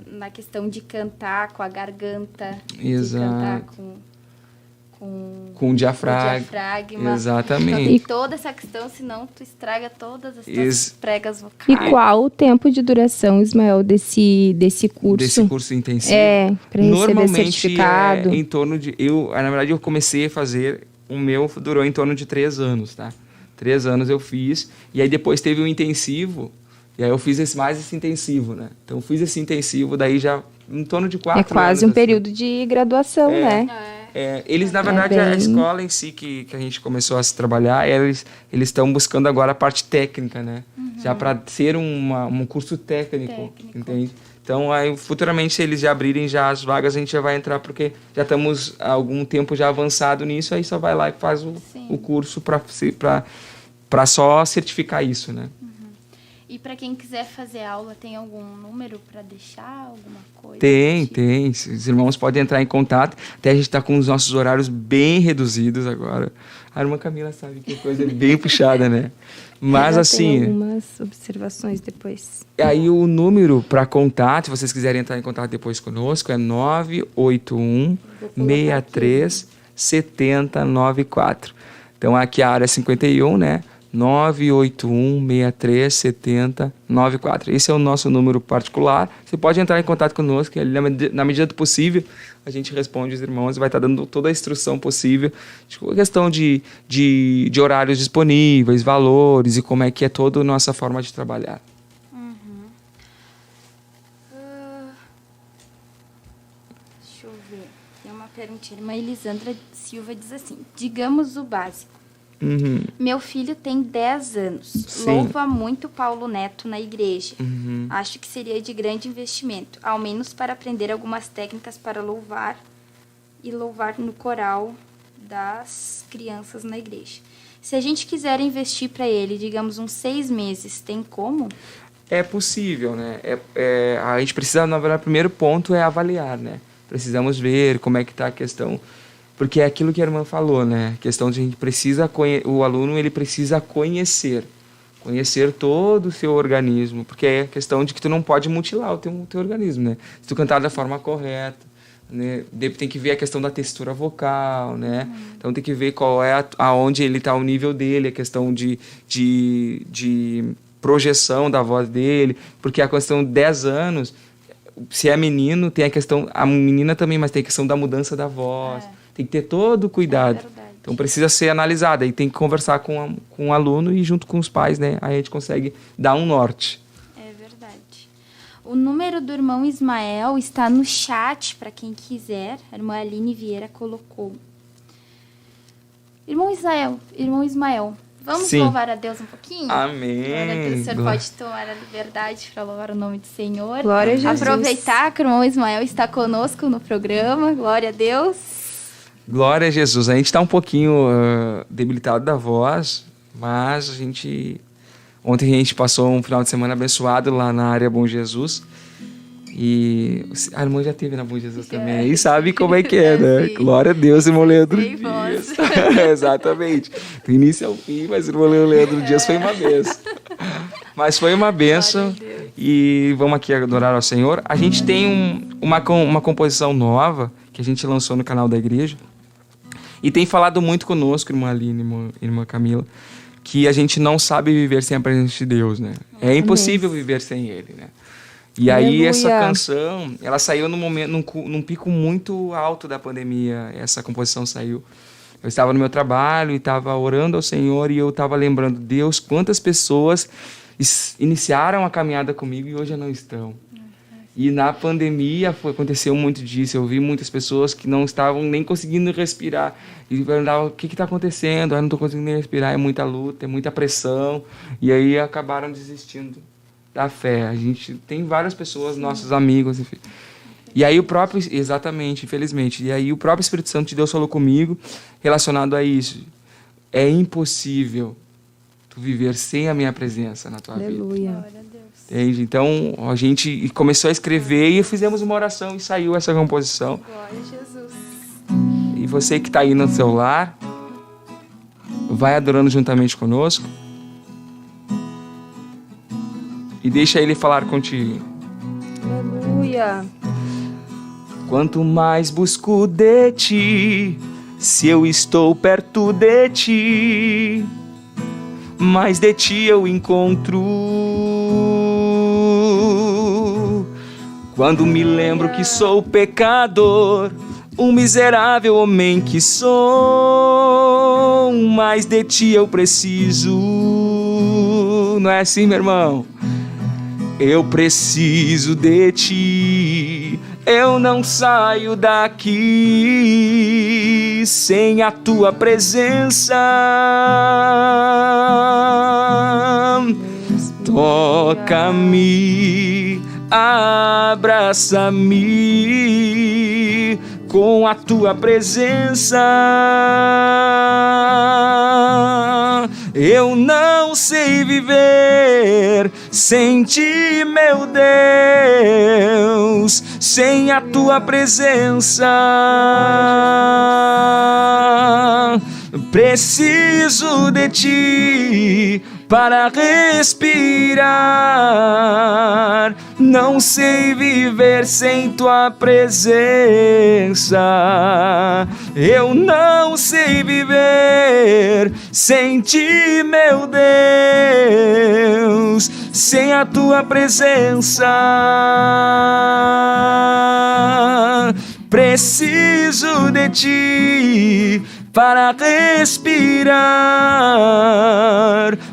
[SPEAKER 2] na questão de cantar com a garganta,
[SPEAKER 4] Exato.
[SPEAKER 2] de cantar
[SPEAKER 4] com o diafragma. Exatamente.
[SPEAKER 2] Então tem toda essa questão, senão tu estraga todas as tuas pregas vocais.
[SPEAKER 3] E qual o tempo de duração, Ismael, desse curso?
[SPEAKER 4] Desse curso intensivo?
[SPEAKER 3] Para receber
[SPEAKER 4] normalmente
[SPEAKER 3] certificado.
[SPEAKER 4] Em torno de... Na verdade, eu comecei a fazer... O meu durou em torno de 3 anos, tá? 3 anos eu fiz. E aí depois teve um intensivo. E aí eu fiz esse intensivo, né? Então eu fiz esse intensivo, daí já em torno de 4 anos.
[SPEAKER 3] É quase um período de graduação, né?
[SPEAKER 4] Eles, na verdade, a escola em si que a gente começou a se trabalhar, eles estão buscando agora a parte técnica, né? Já para ser um curso técnico, entende? Então, aí, futuramente, se eles já abrirem já as vagas, a gente já vai entrar, porque já estamos há algum tempo já avançado nisso, aí só vai lá e faz o curso para só certificar isso, né?
[SPEAKER 2] E para quem quiser fazer aula, tem algum número para deixar, alguma coisa?
[SPEAKER 4] Tem. Os irmãos podem entrar em contato. Até a gente está com os nossos horários bem reduzidos agora. A irmã Camila sabe que a coisa é bem puxada, né? Mas assim...
[SPEAKER 3] Tem algumas observações depois.
[SPEAKER 4] Aí o número para contato, se vocês quiserem entrar em contato depois conosco, é 981 63 7094. Então aqui a área 51, né? 981-63-70-94. Esse é o nosso número particular. Você pode entrar em contato conosco, que na medida do possível a gente responde os irmãos e vai estar dando toda a instrução possível. Tipo, a questão de horários disponíveis, valores e como é que é toda a nossa forma de trabalhar.
[SPEAKER 2] Deixa eu ver. Tem uma perguntinha. Irmã Elisandra Silva diz assim: digamos o básico. Meu filho tem 10 anos.
[SPEAKER 4] Sim.
[SPEAKER 2] Louva muito Paulo Neto na igreja. Acho que seria de grande investimento, ao menos para aprender algumas técnicas para louvar e louvar no coral das crianças na igreja. Se a gente quiser investir para ele, digamos, uns 6 meses, tem como?
[SPEAKER 4] É possível, né? A gente precisa, na verdade, o primeiro ponto é avaliar, né? Precisamos ver como é que está a questão. Porque é aquilo que a irmã falou, né? A questão de a gente precisa o aluno ele precisa conhecer todo o seu organismo, porque é a questão de que tu não pode mutilar o teu organismo, né? Se tu cantar da forma correta, né? Tem que ver a questão da textura vocal, né? Então tem que ver qual é aonde ele está, o nível dele, a questão de projeção da voz dele, porque a questão de 10 anos, se é menino, tem a questão, a menina também, mas tem a questão da mudança da voz. Tem que ter todo o cuidado. Então precisa ser analisado. Aí tem que conversar com o aluno e junto com os pais, né? Aí a gente consegue dar um norte.
[SPEAKER 2] É verdade. O número do irmão Ismael está no chat para quem quiser. A irmã Aline Vieira colocou. Irmão Ismael, vamos
[SPEAKER 4] Sim.
[SPEAKER 2] louvar a Deus um pouquinho?
[SPEAKER 4] Amém.
[SPEAKER 2] Glória a Deus, o senhor pode tomar a liberdade para louvar o nome do Senhor.
[SPEAKER 3] Glória a Jesus.
[SPEAKER 2] Aproveitar que o irmão Ismael está conosco no programa. Glória a Deus.
[SPEAKER 4] Glória a Jesus. A gente está um pouquinho debilitado da voz, mas ontem a gente passou um final de semana abençoado lá na área Bom Jesus. E a irmã já esteve na Bom Jesus também. E sabe como é que é, né?
[SPEAKER 2] Sim.
[SPEAKER 4] Glória a Deus, irmão Leandro
[SPEAKER 2] Sem voz.
[SPEAKER 4] Dias. Exatamente. Do início ao fim, mas o irmão Leandro Dias foi uma benção. Mas foi uma benção. E vamos aqui adorar ao Senhor. A gente tem uma composição nova que a gente lançou no canal da igreja. E tem falado muito conosco, irmã Aline, irmã Camila, que a gente não sabe viver sem a presença de Deus, né? É impossível viver sem Ele, né? E aí
[SPEAKER 3] Aleluia.
[SPEAKER 4] essa canção, ela saiu num pico muito alto da pandemia. Essa composição saiu. Eu estava no meu trabalho e estava orando ao Senhor e eu estava lembrando, Deus, quantas pessoas iniciaram a caminhada comigo e hoje já não estão. E na pandemia aconteceu muito disso. Eu vi muitas pessoas que não estavam nem conseguindo respirar. E perguntavam, o que está acontecendo? Eu não estou conseguindo nem respirar, é muita luta, é muita pressão. E aí acabaram desistindo da fé. A gente tem várias pessoas, nossos amigos, enfim. E aí exatamente, infelizmente. E aí o próprio Espírito Santo de Deus falou comigo relacionado a isso. É impossível tu viver sem a minha presença na tua vida.
[SPEAKER 3] Aleluia.
[SPEAKER 4] Entende? Então, a gente começou a escrever e fizemos uma oração e saiu essa composição.
[SPEAKER 2] Glória a Jesus.
[SPEAKER 4] E você que está aí no seu lar, vai adorando juntamente conosco. E deixa Ele falar contigo.
[SPEAKER 3] Aleluia.
[SPEAKER 4] Quanto mais busco de Ti, se eu estou perto de Ti, mais de Ti eu encontro. Quando me lembro que sou pecador, um miserável homem que sou, mais de Ti eu preciso. Não é assim, meu irmão? Eu preciso de Ti, eu não saio daqui sem a Tua presença. Toca-me, abraça-me com a Tua presença. Eu não sei viver sem Ti, meu Deus, sem a Tua presença. Preciso de Ti para respirar. Não sei viver sem tua presença. Eu não sei viver sem ti, meu Deus, sem a tua presença. Preciso de ti para respirar.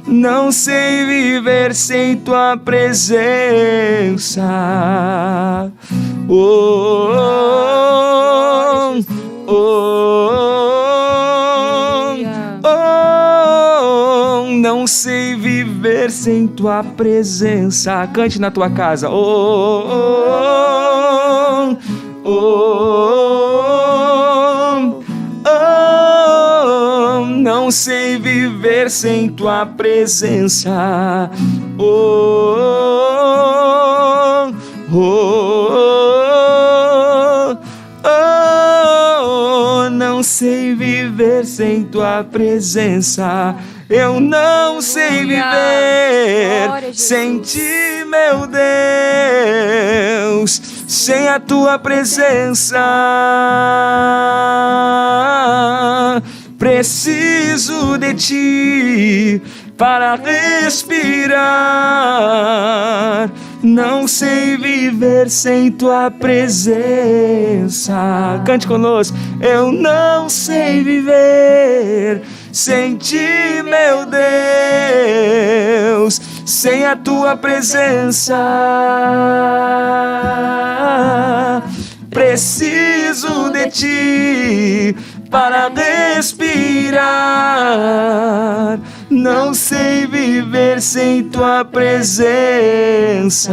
[SPEAKER 4] Não sei viver sem tua presença. Oh, oh, oh, oh, não sei viver sem tua presença. Cante na tua casa. Oh, oh, oh, oh, oh, não sei viver sem tua presença. Oh, oh, oh, oh, não sei viver sem tua presença. Eu não sei viver sem ti, meu Deus, sem a tua presença. Preciso de ti para respirar. Não sei viver sem tua presença. Cante conosco. Eu não sei viver sem ti, meu Deus, sem a tua presença. Preciso de ti para respirar. Não sei viver sem tua presença.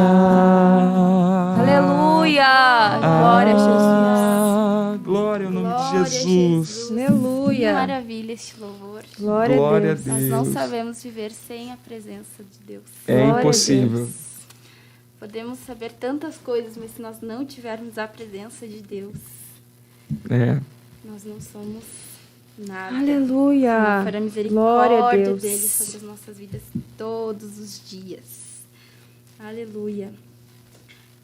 [SPEAKER 3] Aleluia! Glória a Jesus.
[SPEAKER 4] Glória ao nome de
[SPEAKER 2] Glória a
[SPEAKER 4] Jesus.
[SPEAKER 2] Que
[SPEAKER 3] Aleluia!
[SPEAKER 2] maravilha este louvor.
[SPEAKER 3] Glória
[SPEAKER 4] Glória
[SPEAKER 3] a Deus.
[SPEAKER 2] Nós não sabemos viver sem a presença de Deus.
[SPEAKER 4] É
[SPEAKER 3] Glória a
[SPEAKER 4] impossível.
[SPEAKER 3] Deus.
[SPEAKER 2] Podemos saber tantas coisas, mas se nós não tivermos a presença de Deus,
[SPEAKER 4] É.
[SPEAKER 2] nós não somos nada.
[SPEAKER 3] Aleluia!
[SPEAKER 2] Se não for a
[SPEAKER 3] Glória a
[SPEAKER 2] misericórdia
[SPEAKER 3] Deus.
[SPEAKER 2] dele sobre as nossas vidas todos os dias. Aleluia.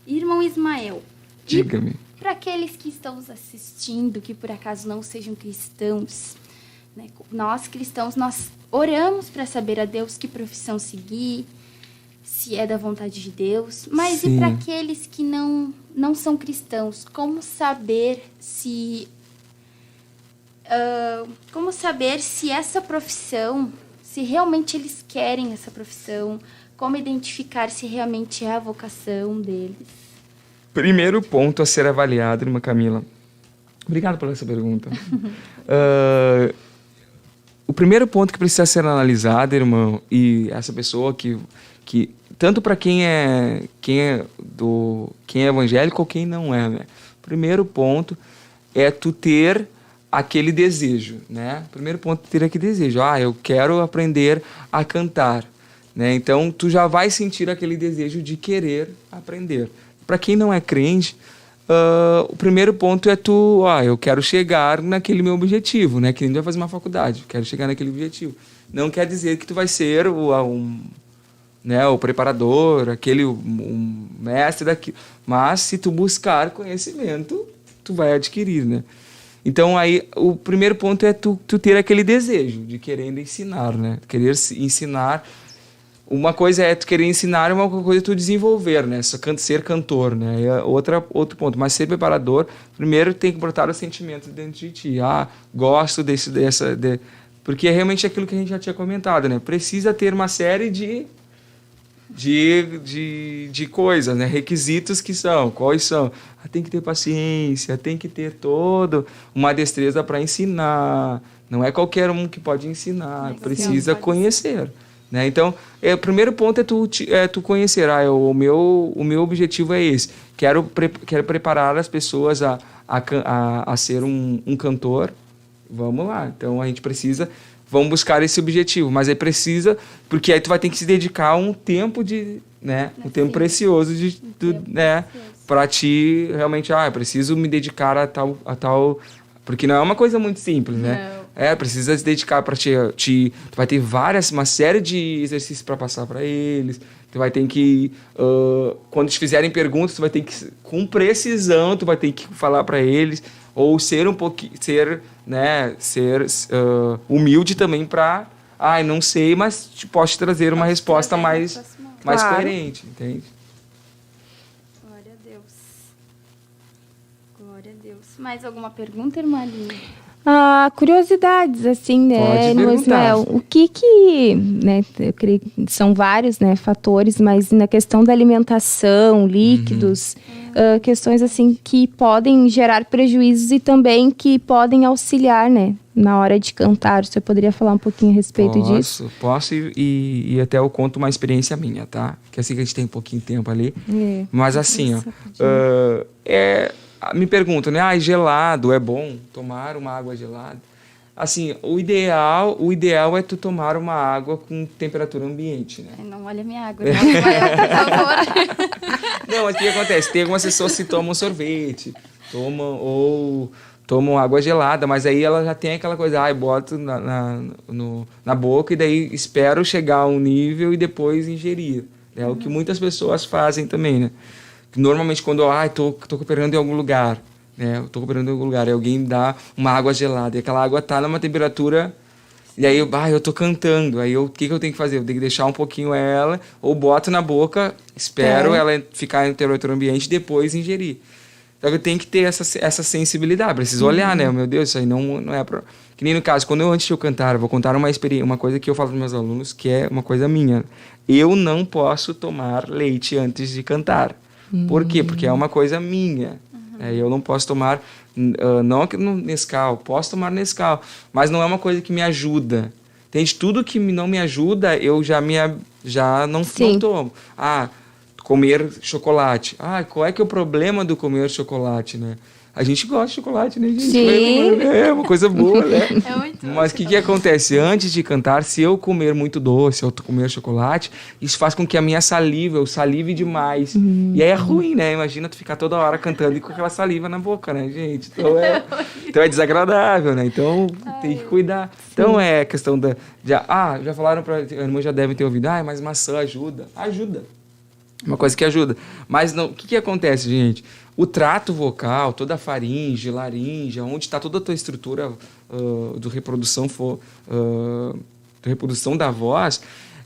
[SPEAKER 2] Irmão Ismael,
[SPEAKER 4] Diga-me.
[SPEAKER 2] para aqueles que estão nos assistindo, que por acaso não sejam cristãos, né? Nós cristãos, nós oramos para saber a Deus que profissão seguir, se é da vontade de Deus, mas
[SPEAKER 4] Sim.
[SPEAKER 2] e para aqueles que não são cristãos, como saber se essa profissão, se realmente eles querem essa profissão, como identificar se realmente é a vocação deles?
[SPEAKER 4] Primeiro ponto a ser avaliado, irmã Camila. Obrigado por essa pergunta. O primeiro ponto que precisa ser analisado, irmão, e essa pessoa que tanto para quem é evangélico ou quem não é, né? Primeiro ponto é tu ter aquele desejo, né? Primeiro ponto é ter aquele desejo. Eu quero aprender a cantar, né? Então tu já vai sentir aquele desejo de querer aprender. Para quem não é crente, o primeiro ponto é eu quero chegar naquele meu objetivo, né? Que nem vai fazer uma faculdade, quero chegar naquele objetivo. Não quer dizer que tu vai ser o preparador, um mestre daquilo. Mas se tu buscar conhecimento, tu vai adquirir, né? Então aí o primeiro ponto é tu ter aquele desejo de querer ensinar, né? Querer ensinar. Uma coisa é tu querer ensinar, uma coisa é tu desenvolver, né? Ser cantor, né? Outro ponto. Mas ser preparador, primeiro tem que brotar os sentimentos dentro de ti. Gosto porque é realmente aquilo que a gente já tinha comentado, né? Precisa ter uma série de coisas, né? Requisitos quais são? Tem que ter paciência, tem que ter toda uma destreza para ensinar. Não é qualquer um que pode ensinar, precisa conhecer. Né? Então, o primeiro ponto é tu conhecer. O meu objetivo é esse. Quero preparar as pessoas a ser um cantor. Vamos lá. Então, a gente precisa... Vamos buscar esse objetivo. Mas aí precisa... Porque aí tu vai ter que se dedicar um tempo um tempo precioso para ti realmente... eu preciso me dedicar a tal... Porque não é uma coisa muito simples, né? Precisa se dedicar para tu vai ter uma série de exercícios para passar para eles. Tu vai ter que, quando te fizerem perguntas, tu vai ter que, com precisão, tu vai ter que falar para eles, ou ser um pouquinho, ser humilde também para, não sei, mas posso te trazer uma resposta mais
[SPEAKER 3] Claro.
[SPEAKER 4] coerente, entende?
[SPEAKER 2] Glória a Deus. Glória a Deus. Mais alguma pergunta, irmã Aline?
[SPEAKER 3] Curiosidades, assim, né,
[SPEAKER 4] Pode
[SPEAKER 3] irmão
[SPEAKER 4] perguntar.
[SPEAKER 3] Ismael? O que, né, eu creio que são vários, né, fatores, mas na questão da alimentação, líquidos, questões, assim, que podem gerar prejuízos e também que podem auxiliar, né, na hora de cantar. Você poderia falar um pouquinho a respeito disso?
[SPEAKER 4] Posso e até eu conto uma experiência minha, tá? Que assim que a gente tem um pouquinho de tempo ali. Mas assim, me perguntam, né? Gelado, é bom tomar uma água gelada? Assim, o ideal é tu tomar uma água com temperatura ambiente, né?
[SPEAKER 2] Ai, não olha minha água, não, por favor.
[SPEAKER 4] Não, mas o que acontece? Tem algumas pessoas que tomam sorvete, tomam água gelada, mas aí ela já tem aquela coisa, boto na boca e daí espero chegar a um nível e depois ingerir. É o que muitas pessoas fazem também, né? Normalmente quando tô cooperando em algum lugar, né? Eu tô cooperando em algum lugar e alguém dá uma água gelada e aquela água tá numa temperatura e aí eu tô cantando, aí o que eu tenho que fazer? Eu tenho que deixar um pouquinho ela ou boto na boca, espero ela ficar em temperatura ambiente e depois ingerir. Então eu tenho que ter essa sensibilidade, preciso olhar, né? Meu Deus, isso aí não é pra... Que nem no caso, antes de eu cantar, eu vou contar uma coisa que eu falo para meus alunos, que é uma coisa minha. Eu não posso tomar leite antes de cantar. Por quê? Porque é uma coisa minha. Eu não posso tomar, não no Nescau, posso tomar Nescau, mas não é uma coisa que me ajuda. Entende? Tudo que não me ajuda, eu já não tomo. Comer chocolate. Qual é que é o problema do comer chocolate, né? A gente gosta de chocolate, né, gente?
[SPEAKER 3] Sim.
[SPEAKER 4] É uma coisa boa, né?
[SPEAKER 2] É muito
[SPEAKER 4] Mas o que acontece? Antes de cantar, se eu comer muito doce, se eu comer chocolate, isso faz com que a minha saliva, eu salive demais. E aí é ruim, né? Imagina tu ficar toda hora cantando e com aquela saliva na boca, né, gente? Então é desagradável, né? Então tem que cuidar. Então é questão já falaram a irmã já devem ter ouvido, mas maçã ajuda. Ajuda. Uma coisa que ajuda. Mas o que acontece, gente? O trato vocal, toda a faringe, laringe, onde está toda a tua estrutura de reprodução da voz,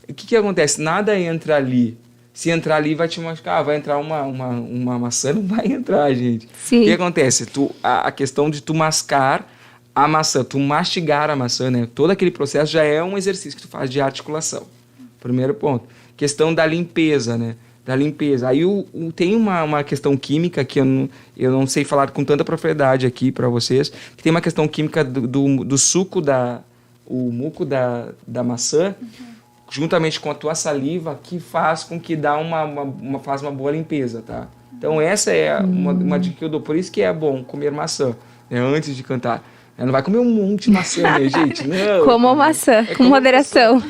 [SPEAKER 4] o que acontece? Nada entra ali. Se entrar ali, vai te machucar. Vai entrar uma maçã, não vai entrar, gente.
[SPEAKER 3] Sim.
[SPEAKER 4] O que acontece? A questão de tu mascar a maçã, tu mastigar a maçã, né? Todo aquele processo já é um exercício que tu faz de articulação. Primeiro ponto. Questão da limpeza, né? Aí tem uma questão química que eu não sei falar com tanta propriedade aqui para vocês, que tem uma questão química do suco, o muco da maçã, juntamente com a tua saliva, que faz com que faz uma boa limpeza, tá? Então essa é uma dica que eu dou, por isso que é bom comer maçã, né, antes de cantar. Não vai comer um monte de maçã, né, gente? Não.
[SPEAKER 3] Como maçã, com moderação.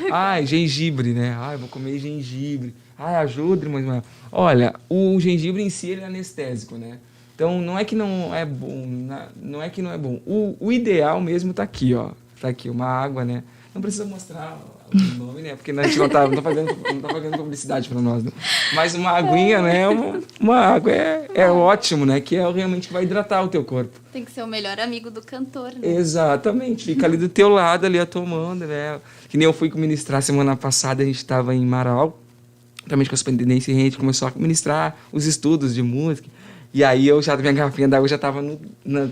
[SPEAKER 4] Gengibre, né? Eu vou comer gengibre. Ajuda, mas olha, o gengibre em si ele é anestésico, né? Então não é que não é bom, não é que não é bom. O ideal mesmo tá aqui, ó. Tá aqui uma água, né? Não precisa mostrar o nome, né? Porque a gente não tá fazendo publicidade para nós, né? Mas uma aguinha, né? Uma água é ótimo, né? Que é realmente que vai hidratar o teu corpo.
[SPEAKER 2] Tem que ser o melhor amigo do cantor, né?
[SPEAKER 4] Exatamente. Fica ali do teu lado, ali, tomando, né? Que nem eu fui ministrar semana passada, a gente estava em Marau, também com a superintendência, e a gente começou a ministrar os estudos de música. E aí minha garrafinha d'água já tava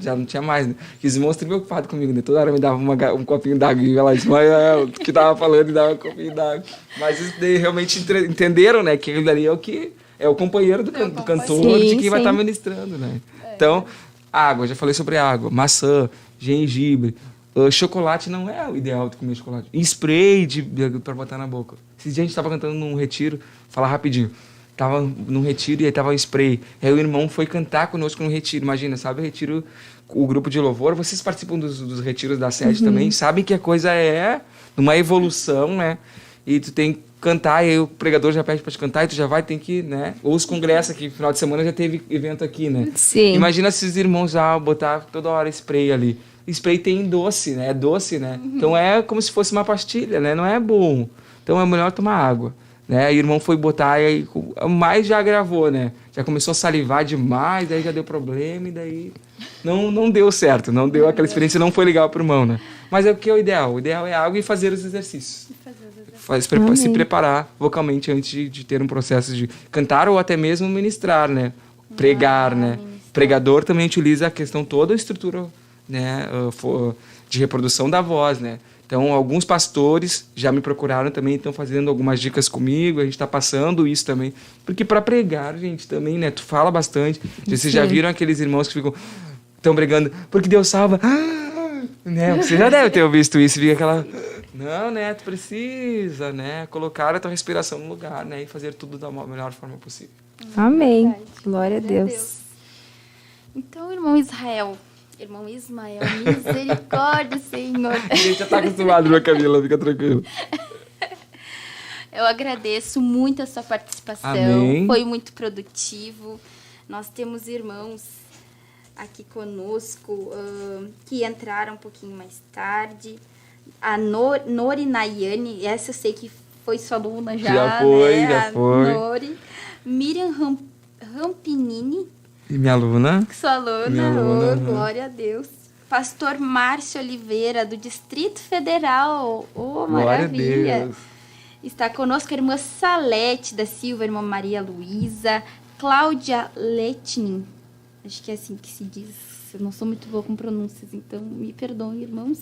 [SPEAKER 4] já não tinha mais, né? E os irmãos estavam preocupados comigo, né? Toda hora me dava um copinho d'água e ela disse, o que tava falando e dava um copinho d'água. Mas eles realmente entenderam, né? Que ele ali é o companheiro do cantor, de quem vai estar ministrando, né? Então, água, já falei sobre água, maçã, gengibre, chocolate não é o ideal de comer chocolate. E spray para botar na boca. Esse dia a gente estava cantando num retiro, falar rapidinho. Tava num retiro e aí tava o spray. Aí o irmão foi cantar conosco no retiro. Imagina, sabe o retiro, o grupo de louvor? Vocês participam dos retiros da sede também, sabem que a coisa é uma evolução, né? e tu tem que cantar, e aí o pregador já pede pra te cantar, e tu já vai, tem que, né? Ou os congressos aqui, final de semana já teve evento aqui, né?
[SPEAKER 3] Sim.
[SPEAKER 4] Imagina se os irmãos já botar toda hora spray ali. Spray tem doce, né? É doce, né? Então é como se fosse uma pastilha, né? Não é bom. Então é melhor tomar água, né? Aí o irmão foi botar e aí mais já agravou, né? Já começou a salivar demais, daí já deu problema e daí não deu certo, não deu aquela experiência, não foi legal pro irmão, né? Mas é o que é o ideal? O ideal é água e fazer os exercícios. Se preparar vocalmente antes de ter um processo de cantar ou até mesmo ministrar, né? Pregar, né? Pregador também utiliza a questão toda a estrutura, né? De reprodução da voz, né? Então, alguns pastores já me procuraram também, estão fazendo algumas dicas comigo, a gente está passando isso também. Porque para pregar, gente, também, né? Tu fala bastante. Vocês já viram aqueles irmãos que estão pregando, porque Deus salva. Né? Você já deve ter visto isso, fica aquela... Não, né? Tu precisa, né? Colocar a tua respiração no lugar, né? E fazer tudo da melhor forma possível.
[SPEAKER 3] Amém.
[SPEAKER 2] Verdade.
[SPEAKER 3] Glória a Deus.
[SPEAKER 2] Então, irmão Ismael, misericórdia, Senhor.
[SPEAKER 4] A gente já tá acostumado, né, Camila? Fica tranquilo.
[SPEAKER 2] Eu agradeço muito a sua participação.
[SPEAKER 4] Amém.
[SPEAKER 2] Foi muito produtivo. Nós temos irmãos aqui conosco que entraram um pouquinho mais tarde. A Nori Nayane, essa eu sei que foi sua aluna já.
[SPEAKER 4] Já foi,
[SPEAKER 2] né?
[SPEAKER 4] já foi.
[SPEAKER 2] Nori. Miriam Rampinini,
[SPEAKER 4] E minha aluna?
[SPEAKER 2] sua aluna.
[SPEAKER 4] Minha aluna, aham.
[SPEAKER 2] Glória a Deus. Pastor Márcio Oliveira, do Distrito Federal. Oh,
[SPEAKER 4] Glória a
[SPEAKER 2] maravilha.
[SPEAKER 4] Deus.
[SPEAKER 2] Está conosco a irmã Salete da Silva, a irmã Maria Luísa, Cláudia Letnin. Acho que é assim que se diz. Eu não sou muito boa com pronúncias, então me perdoem, irmãos.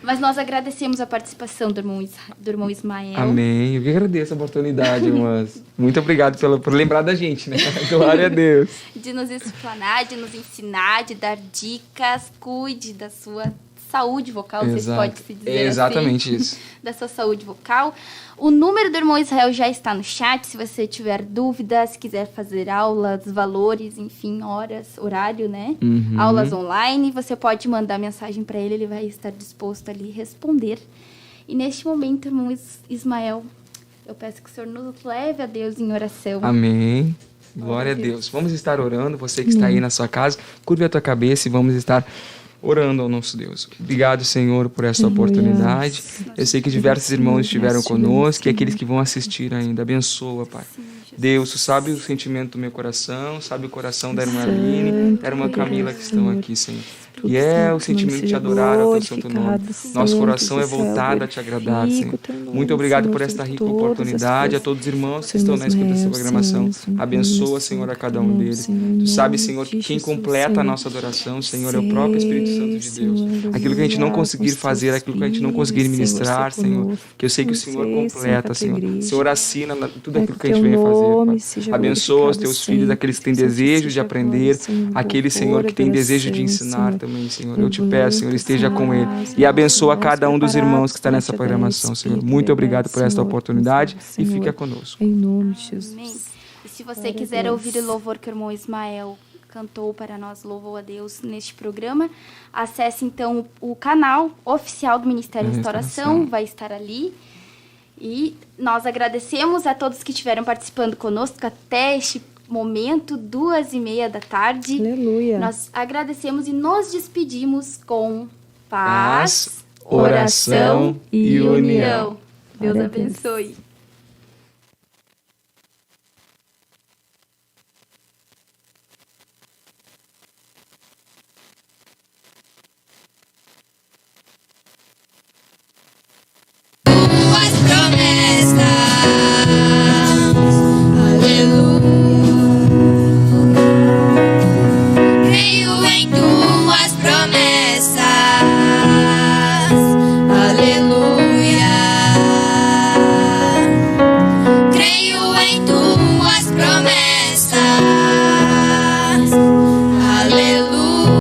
[SPEAKER 2] Mas nós agradecemos a participação do irmão Ismael.
[SPEAKER 4] Amém. Eu que agradeço a oportunidade, irmãs. Muito obrigado por lembrar da gente, né? Glória a Deus.
[SPEAKER 2] De nos explanar, de nos ensinar, de dar dicas. Cuide da sua saúde vocal, vocês podem se dizer
[SPEAKER 4] É exatamente
[SPEAKER 2] assim,
[SPEAKER 4] isso.
[SPEAKER 2] da sua saúde vocal. O número do irmão Israel já está no chat, se você tiver dúvidas, quiser fazer aulas, valores, enfim, horas, horário, né?
[SPEAKER 4] Uhum.
[SPEAKER 2] Aulas online, você pode mandar mensagem para ele, ele vai estar disposto ali responder. E neste momento, irmão Ismael, eu peço que o Senhor nos leve a Deus em oração.
[SPEAKER 4] Amém. Glória a Deus. Vamos estar orando. Você que está aí na sua casa, curve a tua cabeça e vamos estar orando ao nosso Deus. Obrigado, Senhor, por essa oportunidade. Eu sei que diversos irmãos estiveram conosco e aqueles que vão assistir ainda. Abençoa, Pai. Deus, Tu sabe o sentimento do meu coração, sabe o coração da irmã Aline, da irmã Camila que estão aqui, Senhor. E é o sentimento de te adorar ao Teu santo nome. Nosso coração é voltado a Te agradar, Senhor. Muito obrigado por esta rica oportunidade. A todos os irmãos que estão na escuta dessa programação. Abençoa, Senhor, a cada um deles. Tu sabes, Senhor, que quem completa a nossa adoração, Senhor, é o próprio Espírito Santo de Deus. Aquilo que a gente não conseguir fazer, aquilo que a gente não conseguir ministrar, Senhor, que eu sei que o Senhor completa, Senhor. O Senhor assina tudo aquilo que a gente vem fazer, Pai. Abençoa os Teus filhos, aqueles que têm desejo de aprender, aqueles, Senhor, que têm desejo de ensinar também, Senhor. Eu te peço, Senhor, esteja com ele e abençoa cada um dos irmãos que está nessa programação, Senhor. Muito obrigado por esta oportunidade e fica conosco.
[SPEAKER 3] Em nome de
[SPEAKER 2] Amém.
[SPEAKER 3] Jesus.
[SPEAKER 2] E se você quiser ouvir o louvor que o irmão Ismael cantou para nós, louvou a Deus neste programa, acesse então o canal oficial do Ministério Restauração, vai estar ali. E nós agradecemos a todos que estiveram participando conosco até este momento, 2:30 da
[SPEAKER 3] Aleluia.
[SPEAKER 2] Nós agradecemos e nos despedimos com paz,
[SPEAKER 4] Paz, oração e união.
[SPEAKER 2] Deus
[SPEAKER 3] Glória a Deus.
[SPEAKER 2] abençoe.